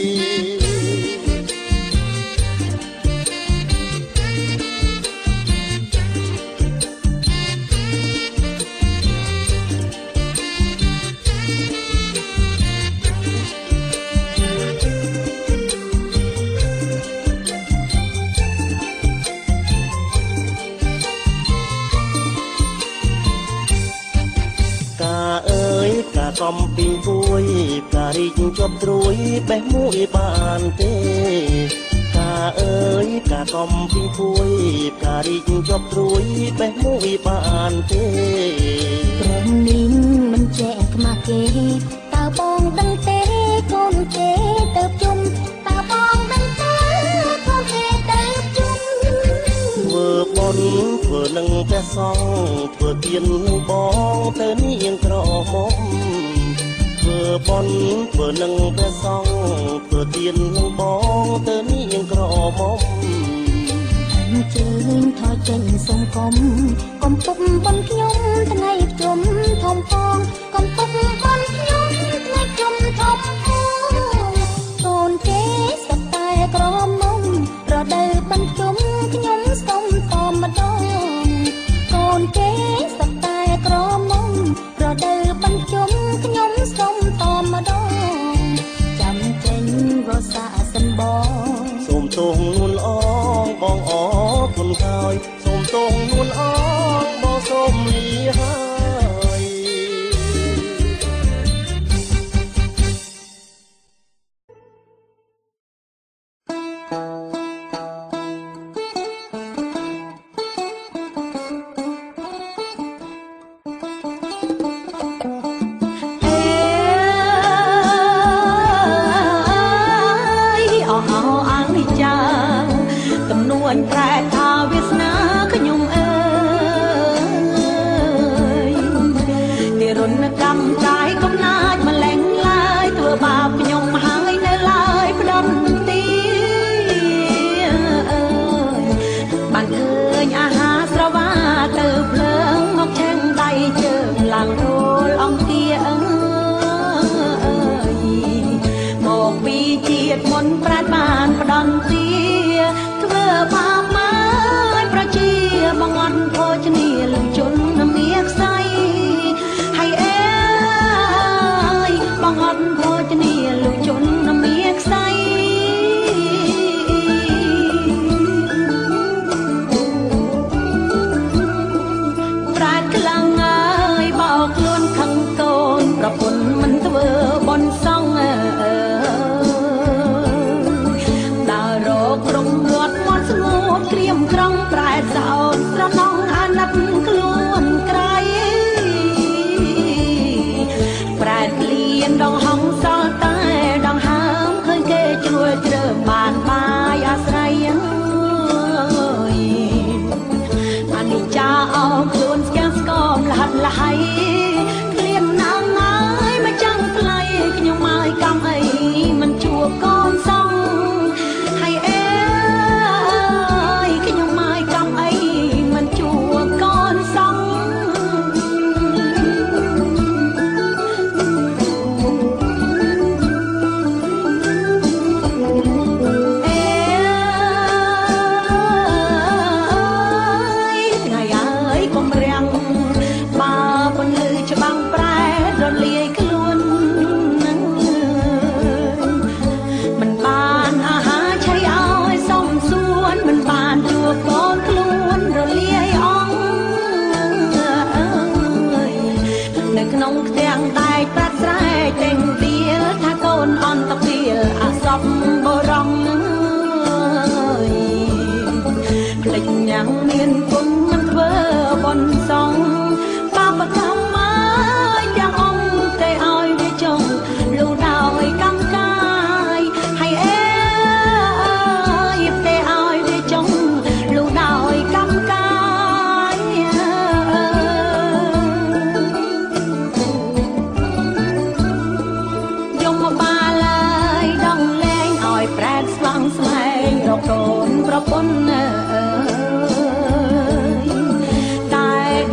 កំពីពួយការីកជាប់ត្រួយបេះមួយបានទេកាអើយកាកំពីពួយការីកជាប់ត្រួយបេះមួយបានទេព្រមនេះមិនចែកខ្មាស់គេតើបងដឹងទេកូនគេទៅជុំតើបងដឹងទេកូនគេទៅជុំធ្វើបុណ្យធ្វើនឹងព្រះសង្ឃធ្វើទាននឹងបងទៅនាងក្រមុំធ្វើបុណ្យធ្វើនឹងព្រះសង្ឃធ្វើទាននឹងបងទៅនាងក្រមុំអញ្ជើញថយចេញសូមកុំកុំពុកបុណ្យខ្ញុំថ្ងៃជុំធំផងកុំពុកបុណ្យខ្ញុំថ្ងៃជុំធំផងកូនគេសត្វតែក្រមុំរដូវបញ្ជុំខ្ញុំសូមតម្ដងកូនគេសត្វតែក្រមុំរដូវ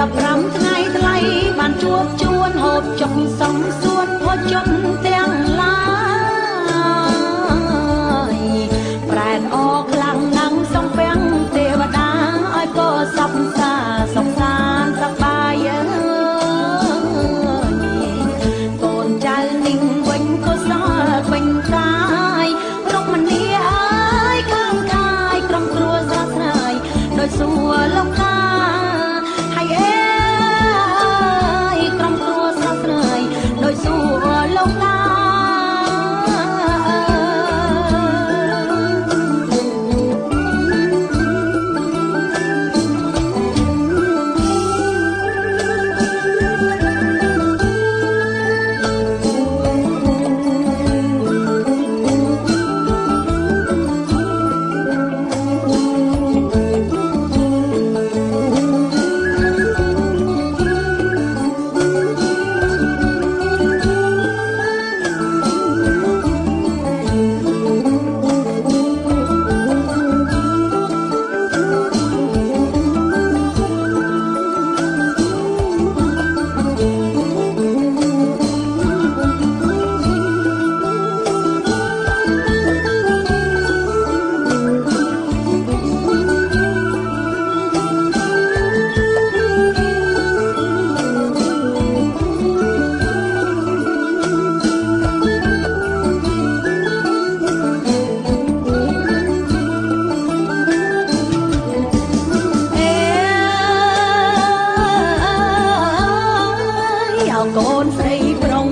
15ថ្ងៃថ្លៃបានជួបជួនហូបចុកសំសួនហូបចុកទាំងឡាយប្រែតអកខ្លាំងណាស់សំពាំងទេវតាឲ្យក៏សពសាសុខសាន្តសប្បាយអើយកូនចៅninhវិញក៏សល់ពេញកាយរកមនីអើយខាងខាយក្រុមគ្រួសារស្រាយដោយសួរលោកតាហើយអេក្រុមគ្រួសារស្រាយដោយសួរលោកតាកូនស្រីប្រុង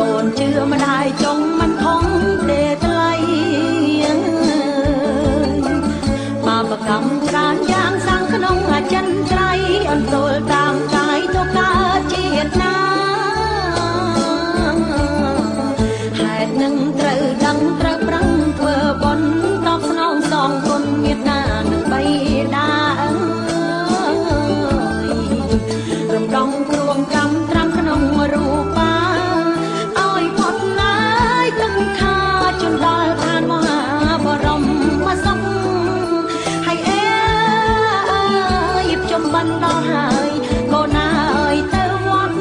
កូនជឿម្ដាយចង់មិនខំទេថ្លៃបាបកម្មច្រើនយ៉ាងសាំងក្នុងអចិន្ត្រៃយ៍អន្ទល់តាមកាយទៅកើតជាតិណាហេតុនឹងត្រូវដឹងត្រូវប្រឹងធ្វើបុណ្យតបស្នងសងគុណមេត្តានឹងបៃតារំដងគ្រងកម្មត្រាំក្នុងរូបាឲ្យផុតឡាយទឹកខាជន់ដល់ឋានមហាបរមសុខហើយអេយិបចំបានដល់ហើយកូនណាអើយទៅវត្ត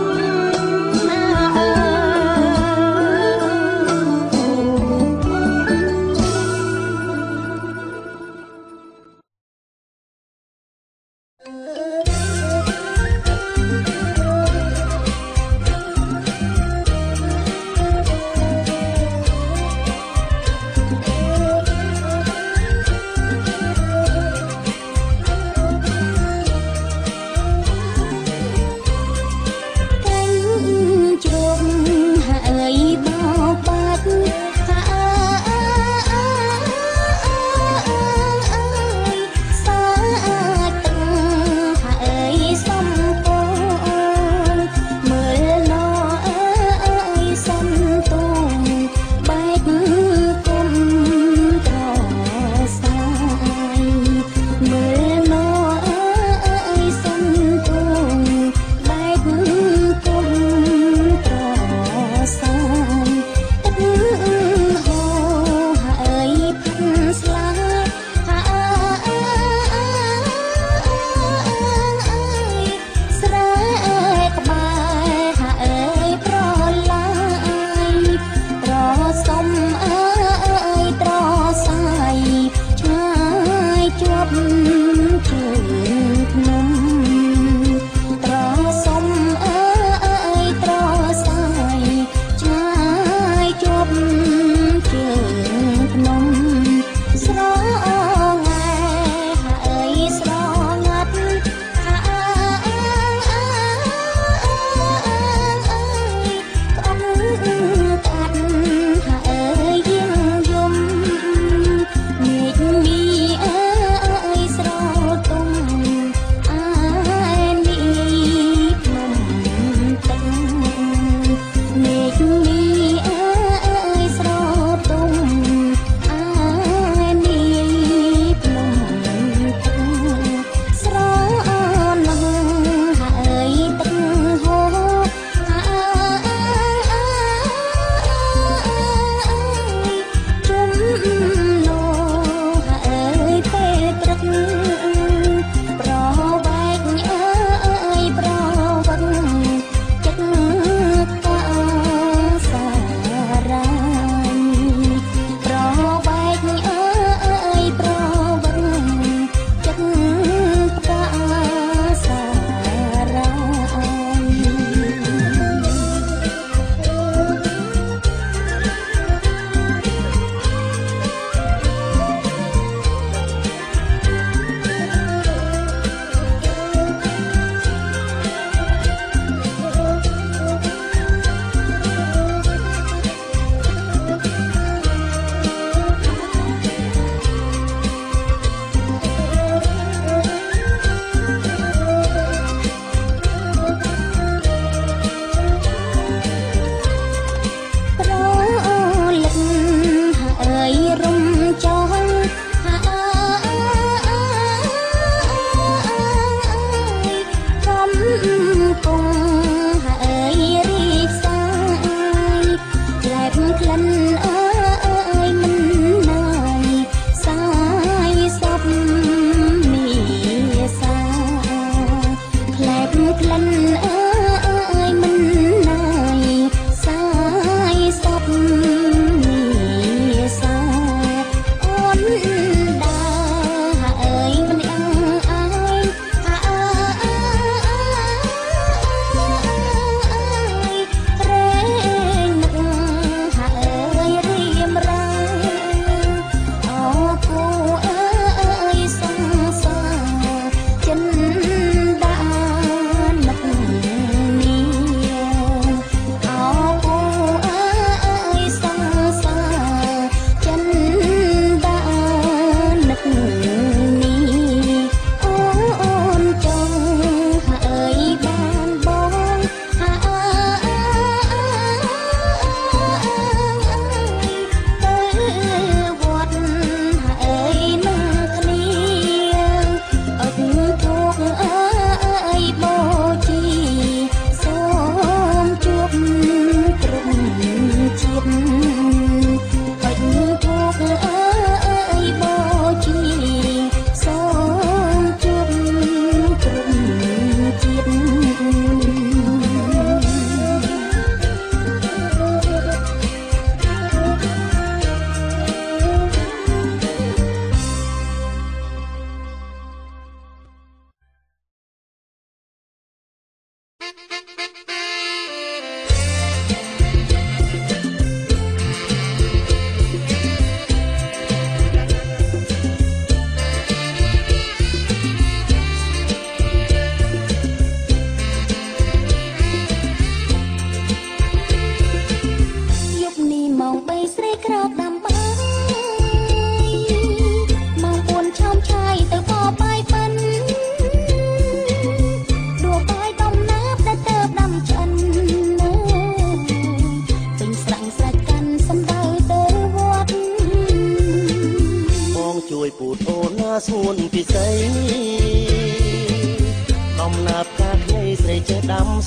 ហ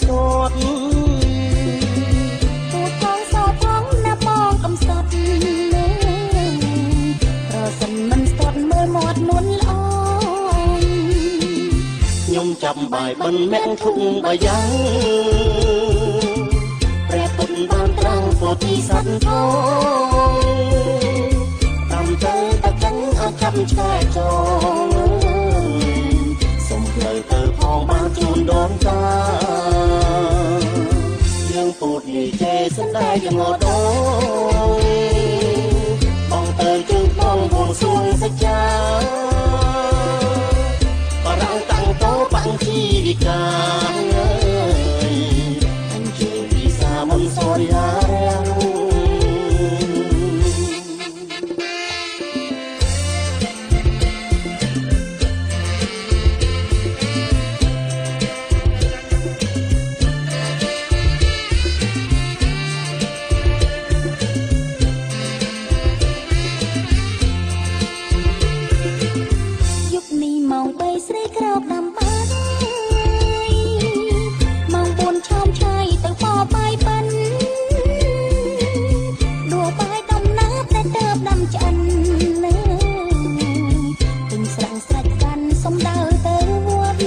ស្ទាត់ពូថងសោថងណាបងកំសត់ប្រសិនមិនស្ទាត់មើលមាត់នួនល្អខ្ញុំចាប់បាយបិណ្ឌមាក់ធុងបាយ៉ាងព្រះពុទ្ធបានត្រាំងពោធិសត្វផងតាមទៅតកាំងអាចចាប់ឆ្កែចងសូមផ្លូវទៅផងបានជូនដូនតាយើងពូតនិយាយសន្តែងងដងបងទៅជើងបងបួងសួងសច្ចាបារាំងតាំងតោបាំងជីវិកាអញ្ជើញពិសាមុនសូរិយារាំងស្រីក្រោកដាំបាយម៉ោង4ឆោមឆាយទៅបបបាយប៉ិនដួលបាយដំណាបតែទៅដាំឆ្អិនពេញស្រាំងស្រាច់កាន់សំដៅទៅវត្ត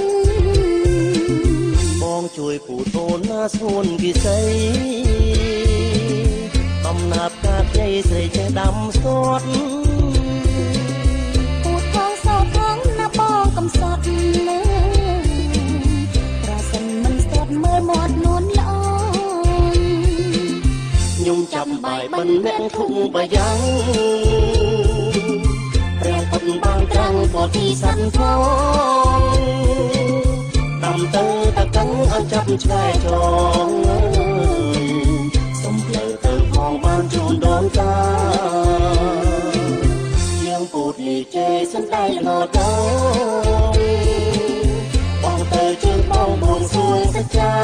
បងជួយពូតូនណាស្ងួនវិស័យដំណាបកាខ្ញីស្រីចេះដាំស្ទាត់កំសត់ប្រសិនមិនស្ទាត់មើលមាត់នួនល្អខ្ញុំចាប់បាយបិណ្ឌមាក់ធុងបាយ៉ាងព្រះពុទ្ធបានត្រាំងពោធិសត្វផងតាមទៅតកាំងអញ្ចាប់ឆ្កែចងសូមផ្លូវទៅផងបានជូនដូនតាយើងពូតនិយាយសន្តែងងដងបងទៅជើងបងបួងសួងសច្ចា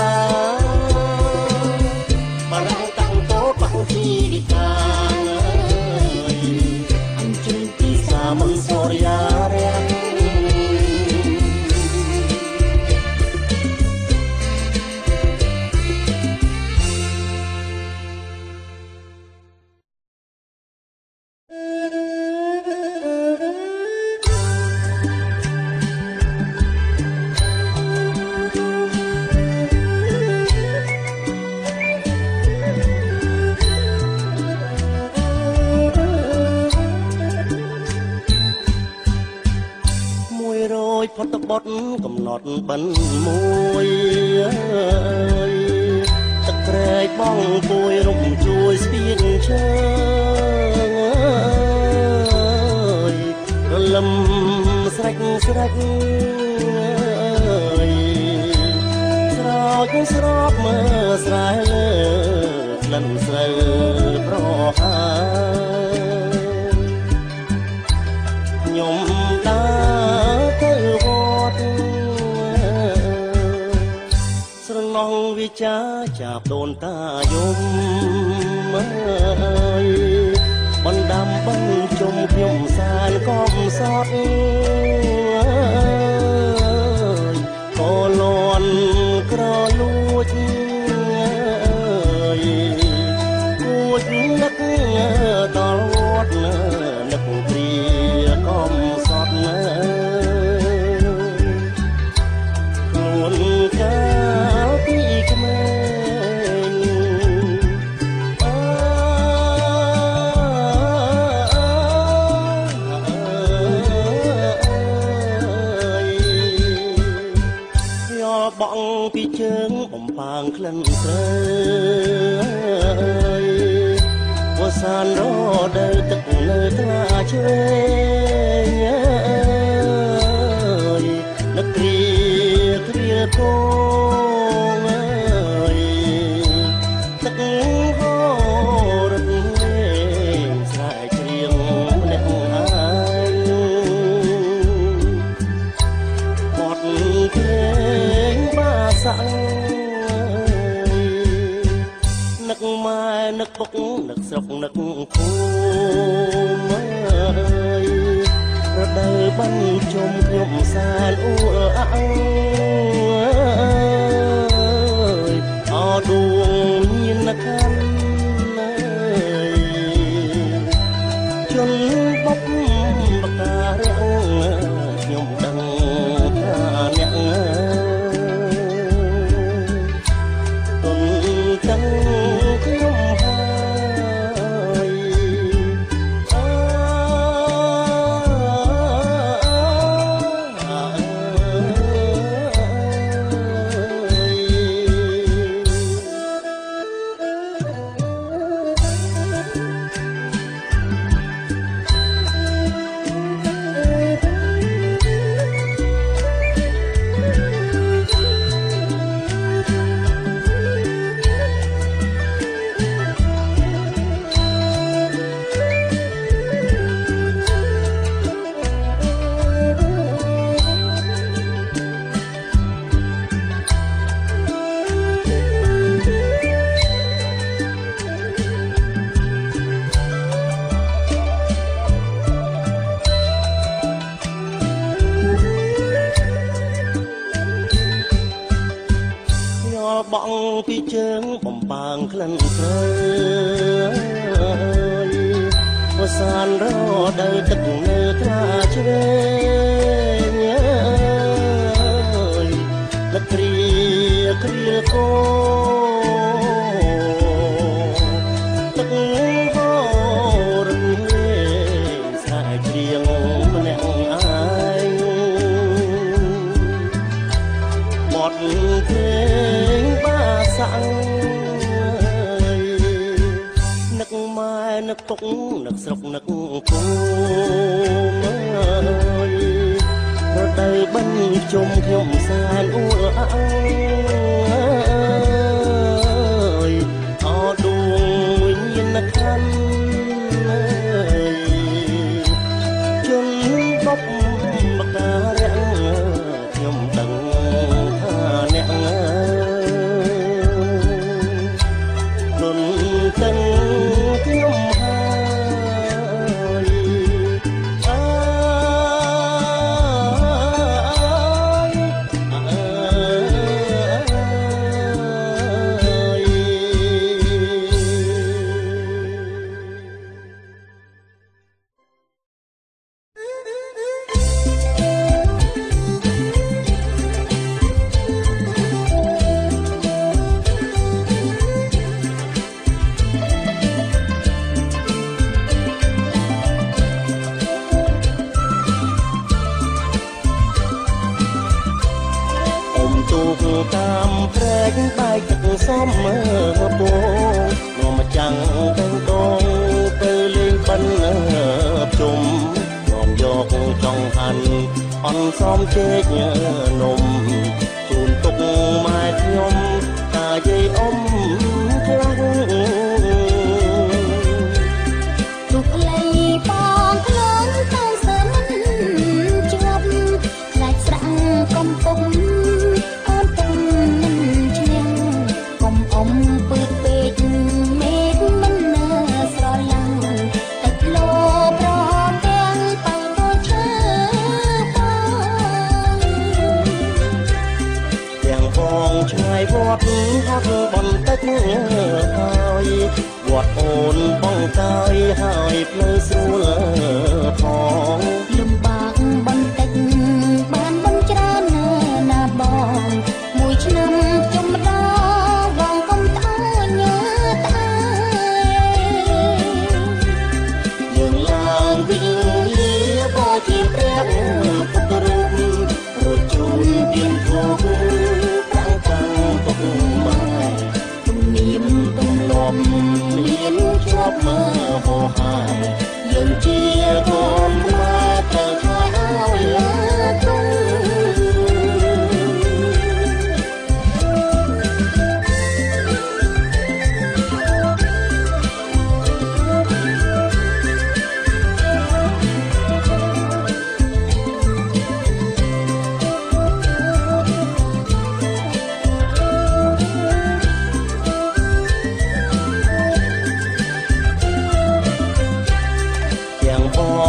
បារាំងតាំងតោបាំងជីវិកាអញ្ជើញពិសាមុនសូរិយារាំងផុតបត់កំណត់បិណ្ឌមួយទឹកក្រែកបងពួយរំជួយស្ពានឈើរលឹមស្រេចស្រោចស្រោបមើលស្រែលើក្លិនស្រូវប្រហើខ្ញុំដើរទៅវត្តស្រណងវិចាចាប់ដូនតាយំបណ្ដាំបឹងជុំខ្ញុំសានកំសត់ក៏លន់ក្រលួចគួចនឹកដល់វត្តនឹកព្រាកំសត់ខ្លួនកាលពីក្មេងយកបងពីជើងបំផាងក្លិនស្រើវសានរដើទឹកនៅថ្លាឆ្វេងនឹកគ្រាពងទឹកហូររត់លេងស្រែកច្រៀងម្នាក់ឯងបត់ភ្លេងបាសាំងនឹកម៉ែនឹកពុកនឹកស្រុកនឹកភូមិរដូវបិណ្ឌជុំខ្ញុំសានអ៊ូអើ បងពីជើងបំបាងក្លិនស្រើយវសានរដើទឹកនៅថ្លាជ្រេងនឹកគ្រាគ្រាកោទឹកហូររំលែងស្រែកច្រៀងម្នាក់ឯងបទភ្លេងបាសាំងនឹកម៉ែនឹកពុកនឹកស្រុកនឹកភូមិរដូវបិណ្ឌជុំខ្ញុំសែនអួលអើយអដួងវិញ្ញាណក្ខន្ធជន់បបបការៈខ្ញុំដឹងថាអ្នកលន់ទាំងខ្ញុំតាមព្រែកបែកទឹកសំមើពងនាំមកចាំងទៅដងទៅលេងបិណ្ឌជុំនាំយកចង់ហាន់អន់សំជែកនំជូនទុកម៉ែខ្ញុំតាយាយអ៊ំខ្លះទុកលៃបងខ្លួនទៅសើមិនជាប់ខ្លាចស្រាំងកំពុងអមពើពេកមេឃមិនស្រឡាំងទឹកលោប្រទាំងតាំងទៅឈើទាំងបងឆ្ងាយវត្តហាក់បន្តិចហើយវត្តអូនបងកាយហើយផ្លូវស្រួលផងលំបាកបន្តិចបានបងច្រើនណាបងមួយឆ្នាំជុំម្ដងជាព្រះពុទ្ធរូបរត់ជូនទៀនធូបតាំងតាំងទុកម៉ែទំនៀមទំលាប់មានជាប់មើលហោហាយយើងជាកូនខ្មែរត្រូវថយឲ្យទ្រ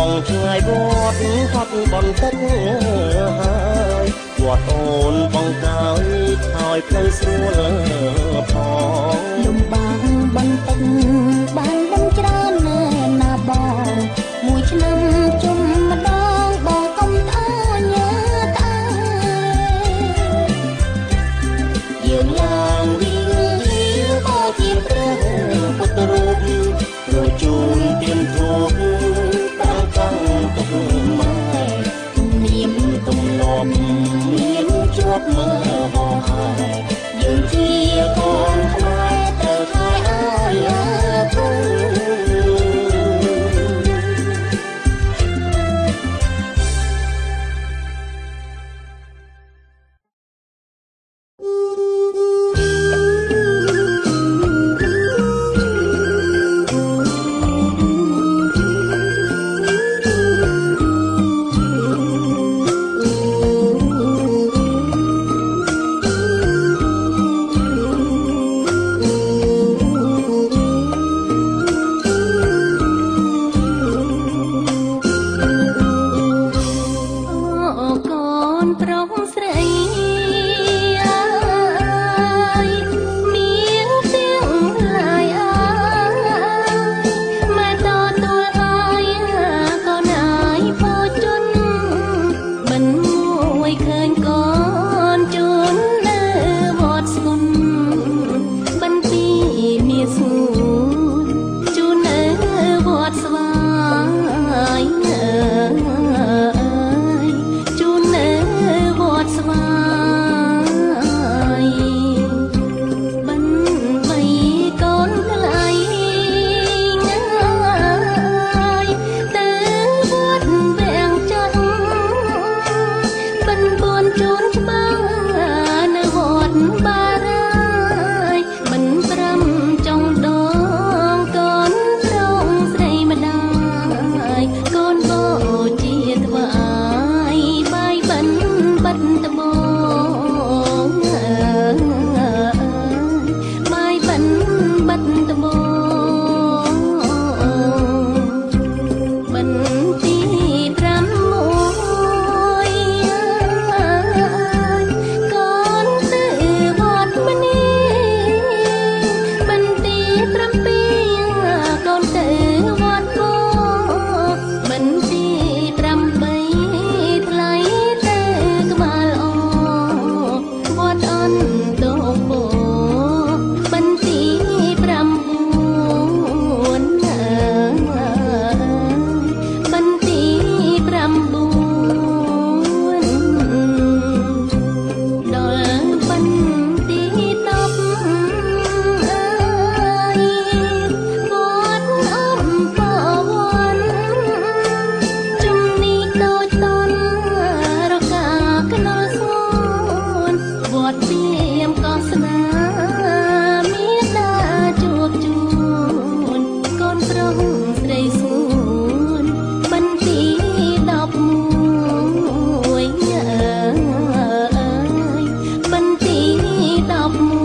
ង់ឆ្ងាយវត្តហត់បន្តិចហើយវត្តអូនបងកាយហើយផ្លូវស្រួលផងលំបាកបន្តិចបានបងច្រើនណាបងមួយឆ្នាំជុំម្ដងបងកុំអើញ៉ាតាយើងឡើងវិញក៏ជាព្រះពុទ្ធរូបរត់ជូនទៀនធូបតាំងទុកម៉ែទំនៀមទំលាប់មានជាប់មើលហោហាយយើងជាកូនខ្មែរត្រូវថយឲ្យទ្រង់ ត់ព្រាមក៏ស្នាមានតាជួបជូនកូនប្រុសស្រីសួនបន្ទី11អើយបន្ទី11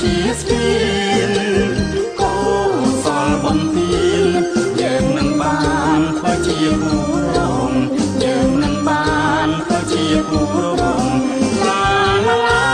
ជាស្ពានកូនសល់បន្ទានយើងនឹងបាន នធ្វើជាគូរងយើងនឹងបានធ្វើជាគូរងឡាឡាឡា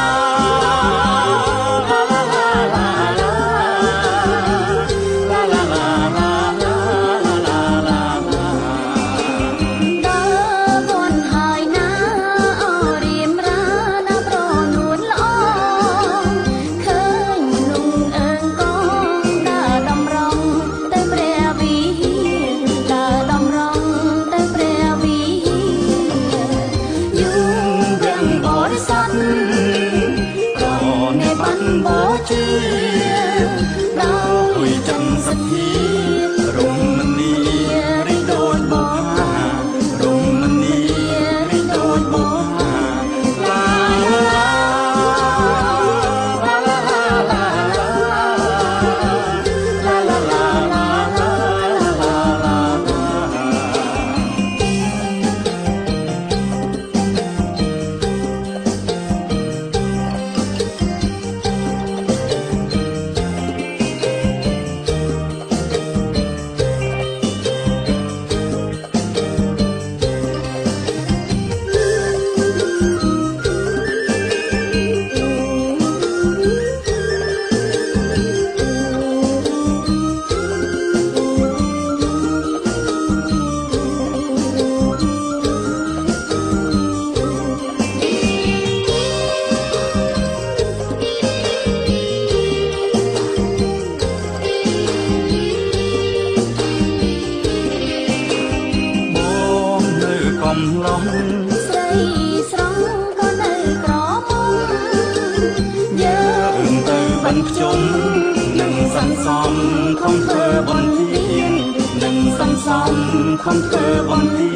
ខំធ្វើបំពេញ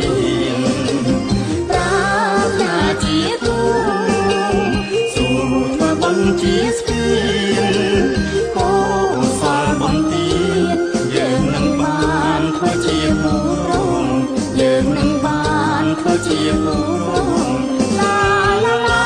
ប្រាថ្នាជាគូសូមធ្វើបុណ្យជាស្ពានកុសលបំពេញយើងនឹងបានធ្វើជាគូរងយើងនឹងបានធ្វើជាគូរងឡាឡាឡា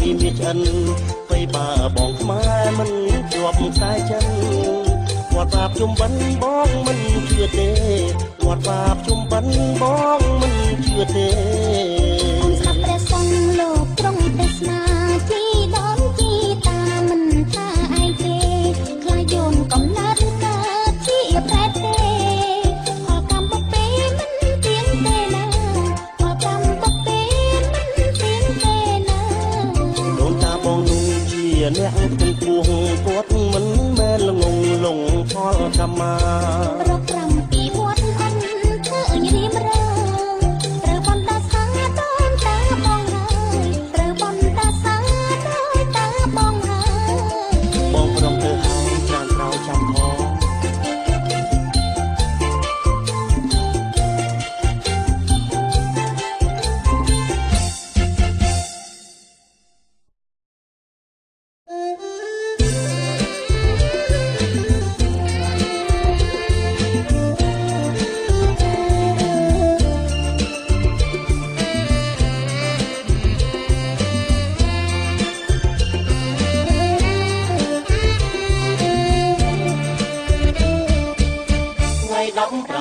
មានឆ្អិនបីបាបងខ្មែរមិនជាប់ខ្សែចិនគាត់បាបជុំបិណ្ឌបងមិនជឿទេគាត់បាបជុំបិណ្ឌបងមិនជឿទេអូនស្ដាប់ព្រះសង្ឃលោកត្រង់ទេសនាជីដូនជីតាមិនថាឯងទេខ្លាចយន់កំណត់កើតជាប្រែតទេផលកម្មបពេមិនទៀងទេណាផលកម្មបពេមិនទៀងទេណាដូនតាបងនោះជាអ្នកទាំងពួងគាត់មិនមែនល្ងងលងផលកម្មមារកប្រាំពីវត្តអិនធ្វើញរៀមរើត្រូវបណ្ដាសាដូនតាបងហើយត្រូវបណ្ដាសាដូនតាបងហើយបងប្រងទៅហើយចានក្រោយចាំផង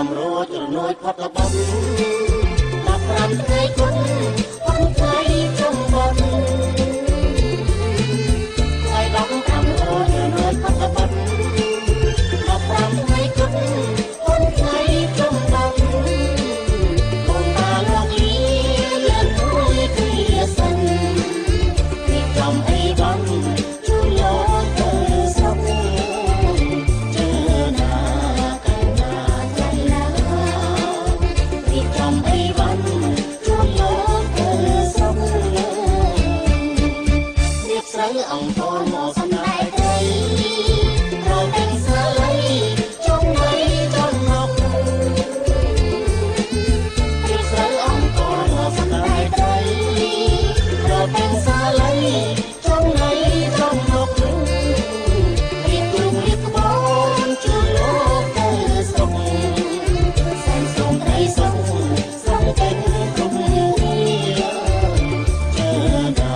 5រត់រនួយផុតលបន់15ថ្ងៃគុណផុតថ្ងៃជុំបុណ្យថ្ងៃ15រត់រនួយផុតលបន់15ថ្ងៃគុណផុតថ្ងៃជុំបុណ្យបងតាលោកលីលឿនរួយគ្រាសិនពីចំអីបានជួលយកទៅស្រុកអង្គរមកសំដែងត្រីរកពេញសាលីចុងបីចុងមករៀបស្រូវអង្គរមកសំដែងត្រីរកពេញសាលីចុងបីចុងមករៀបទូរៀបក្បូនជួយលោកទៅស្រុកសែនស្រុងត្រីស្រុងស្រុងពេញគ្រប់គ្នាជើណា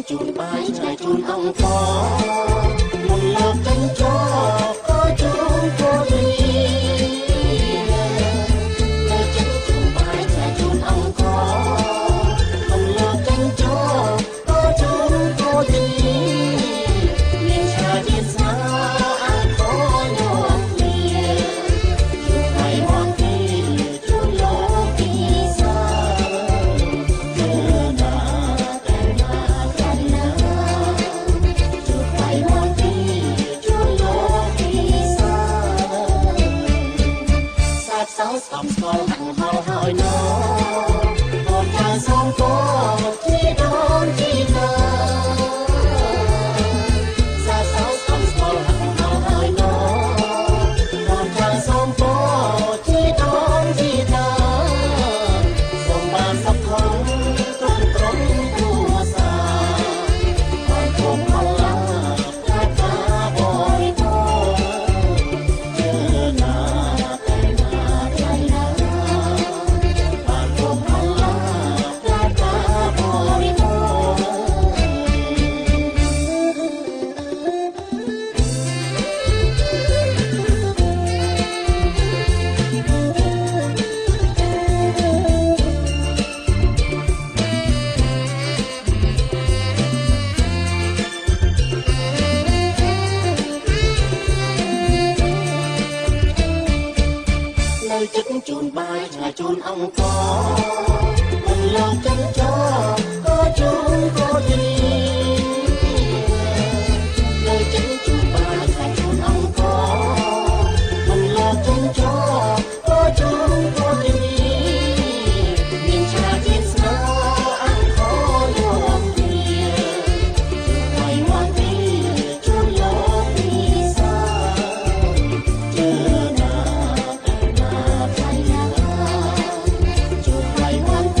ជូនបាយឆ្ងាយជូនអង្គមុនលោកចិញ្ចោក៏ជូនពលីនៅចិញ្ចូនបាយឆ្ងាយជូនអង្គមុនលោកចិញ្ចោក៏ជូនពលីមានឆ្ងាយជាស្នាអង្គញោមគ្នាជួបហើយមកទីជួបលោកទីសាสาวสามสกอลหังหอหอยน้องโดนใจสองโกที่โดนที่เธอสาวสามสกอลหังหอหอยน้องโดนใจสองโกที่โดนที่เธอส่งบ้านสับทงตรงตรงตัวสาคอยคงพลังพระตาบอยโตเจอหน้าចិត្តជូនបាយឆ្ងាយជូនអង្គមិនលោកចិញ្ចោក៏ជូនក៏ទីនៅចិត្តជូនបាយឆ្ងាយជូនអង្គមិនលោកចិញ្ចោក៏ជូនក៏ទីមានឆ្ងាយជាស្នាអង្គយំទីជួយឲ្យមកទីជួយលោកទីសាជើណាជួយឲ្យ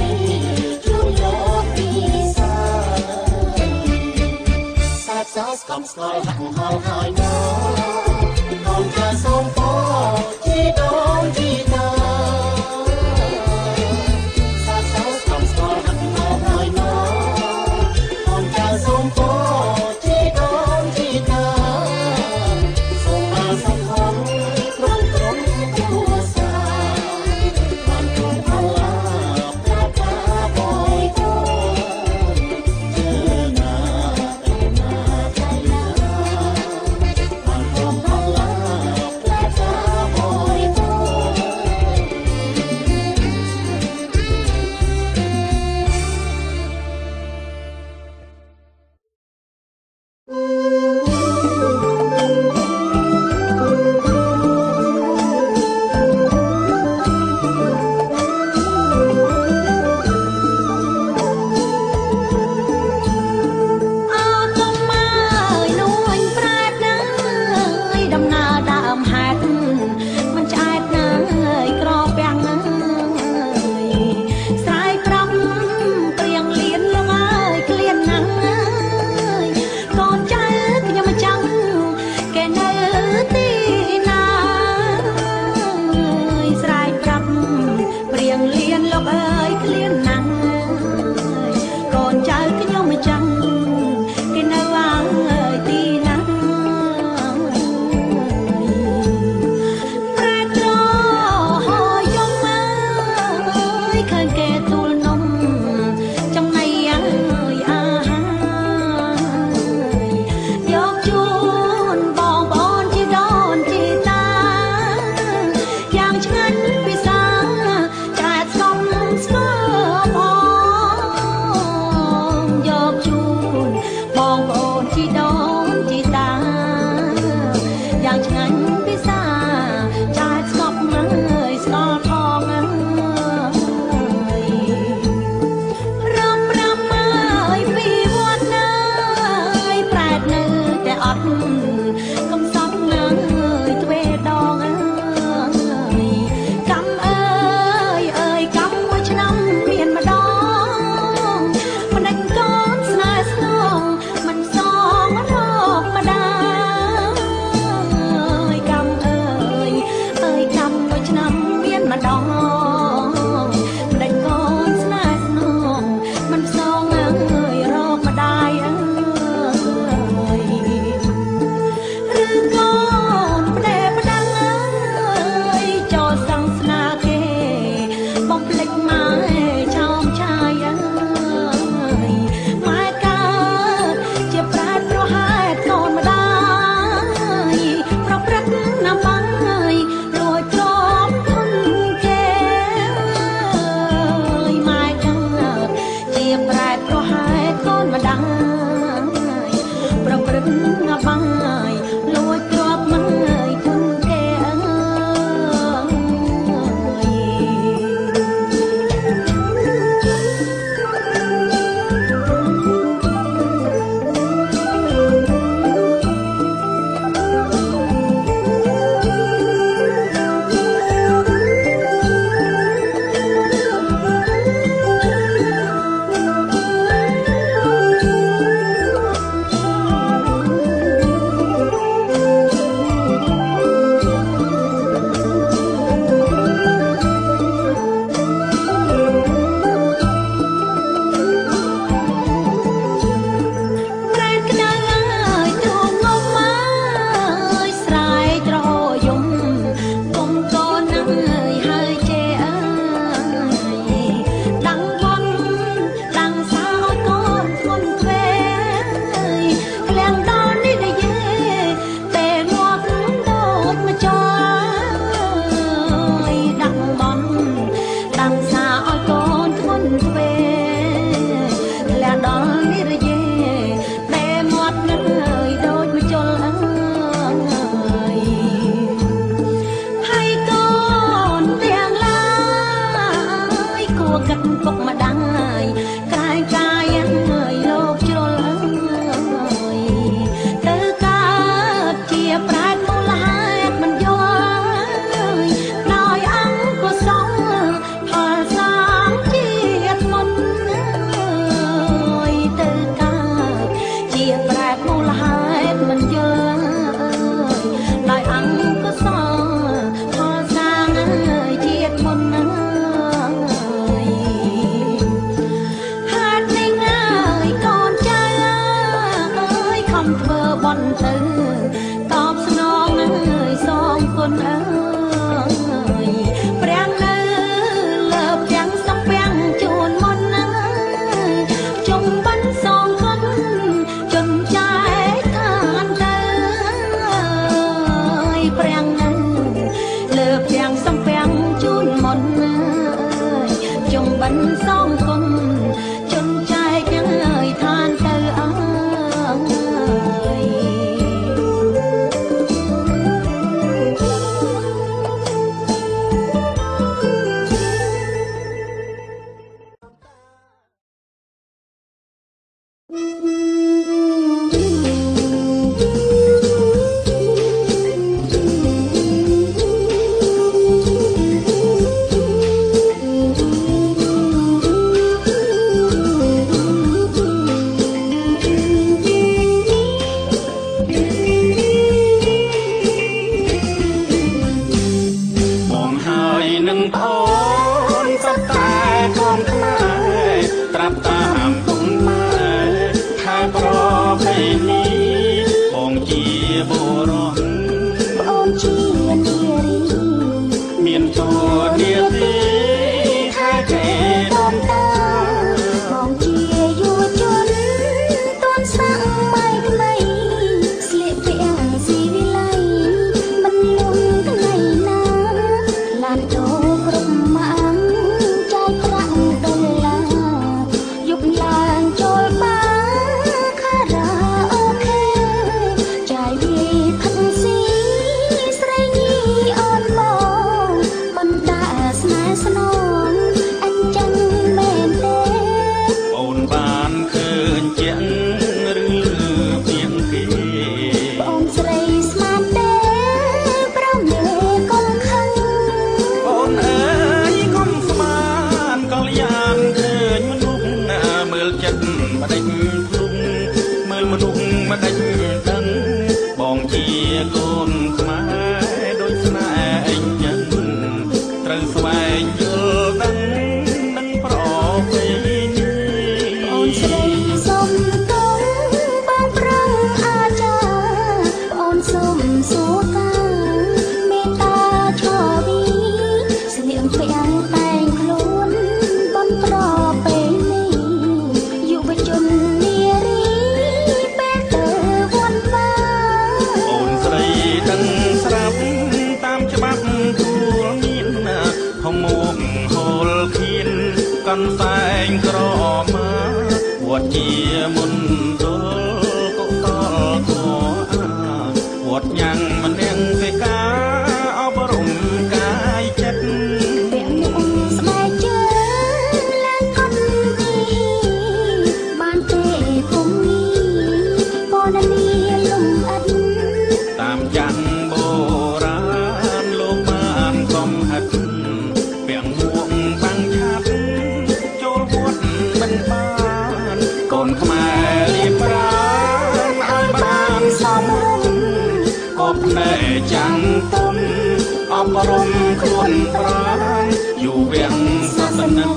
រមខ្លួនប្រាណอยู่เวียงศาสนา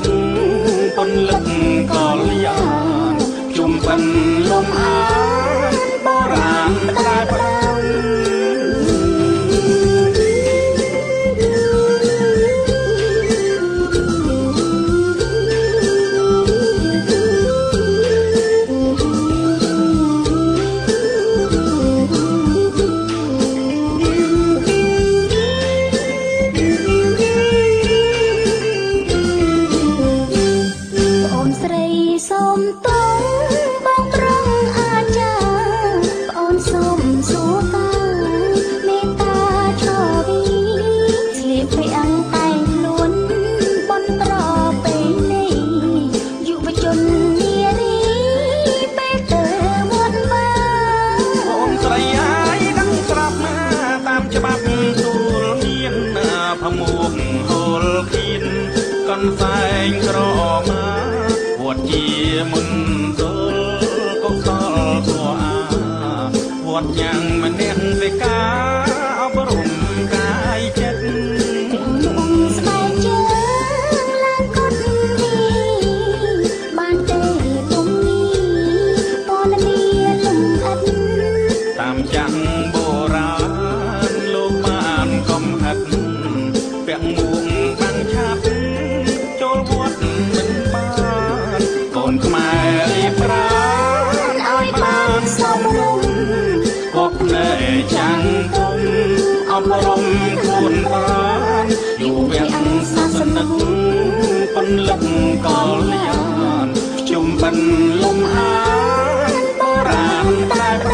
ปนลึกกอลยานจุ่มเป็นลมหายโบราณตายพลังแสงกรอมาปวดจีมุนโดลก็สอลตัวอาปวดยังมันเนียงไปกาเอาบรมกายเจ็ดมุ่งสบายเจอลางกดดีบ้านเตยตรงนี้ตอนนี้ลุงอัดตามจังโบราณลูกบ้านกำหัดเปียงมุงบางชับคนខ្មែរรีบร้อนឲ្យបានសមរម្យគប់នៅចាំងគុំអប់រំខ្លួនបានอยู่เวียงศาสนาปนลึกกอลยานจุ่มเป็นลมหายโบราณตาย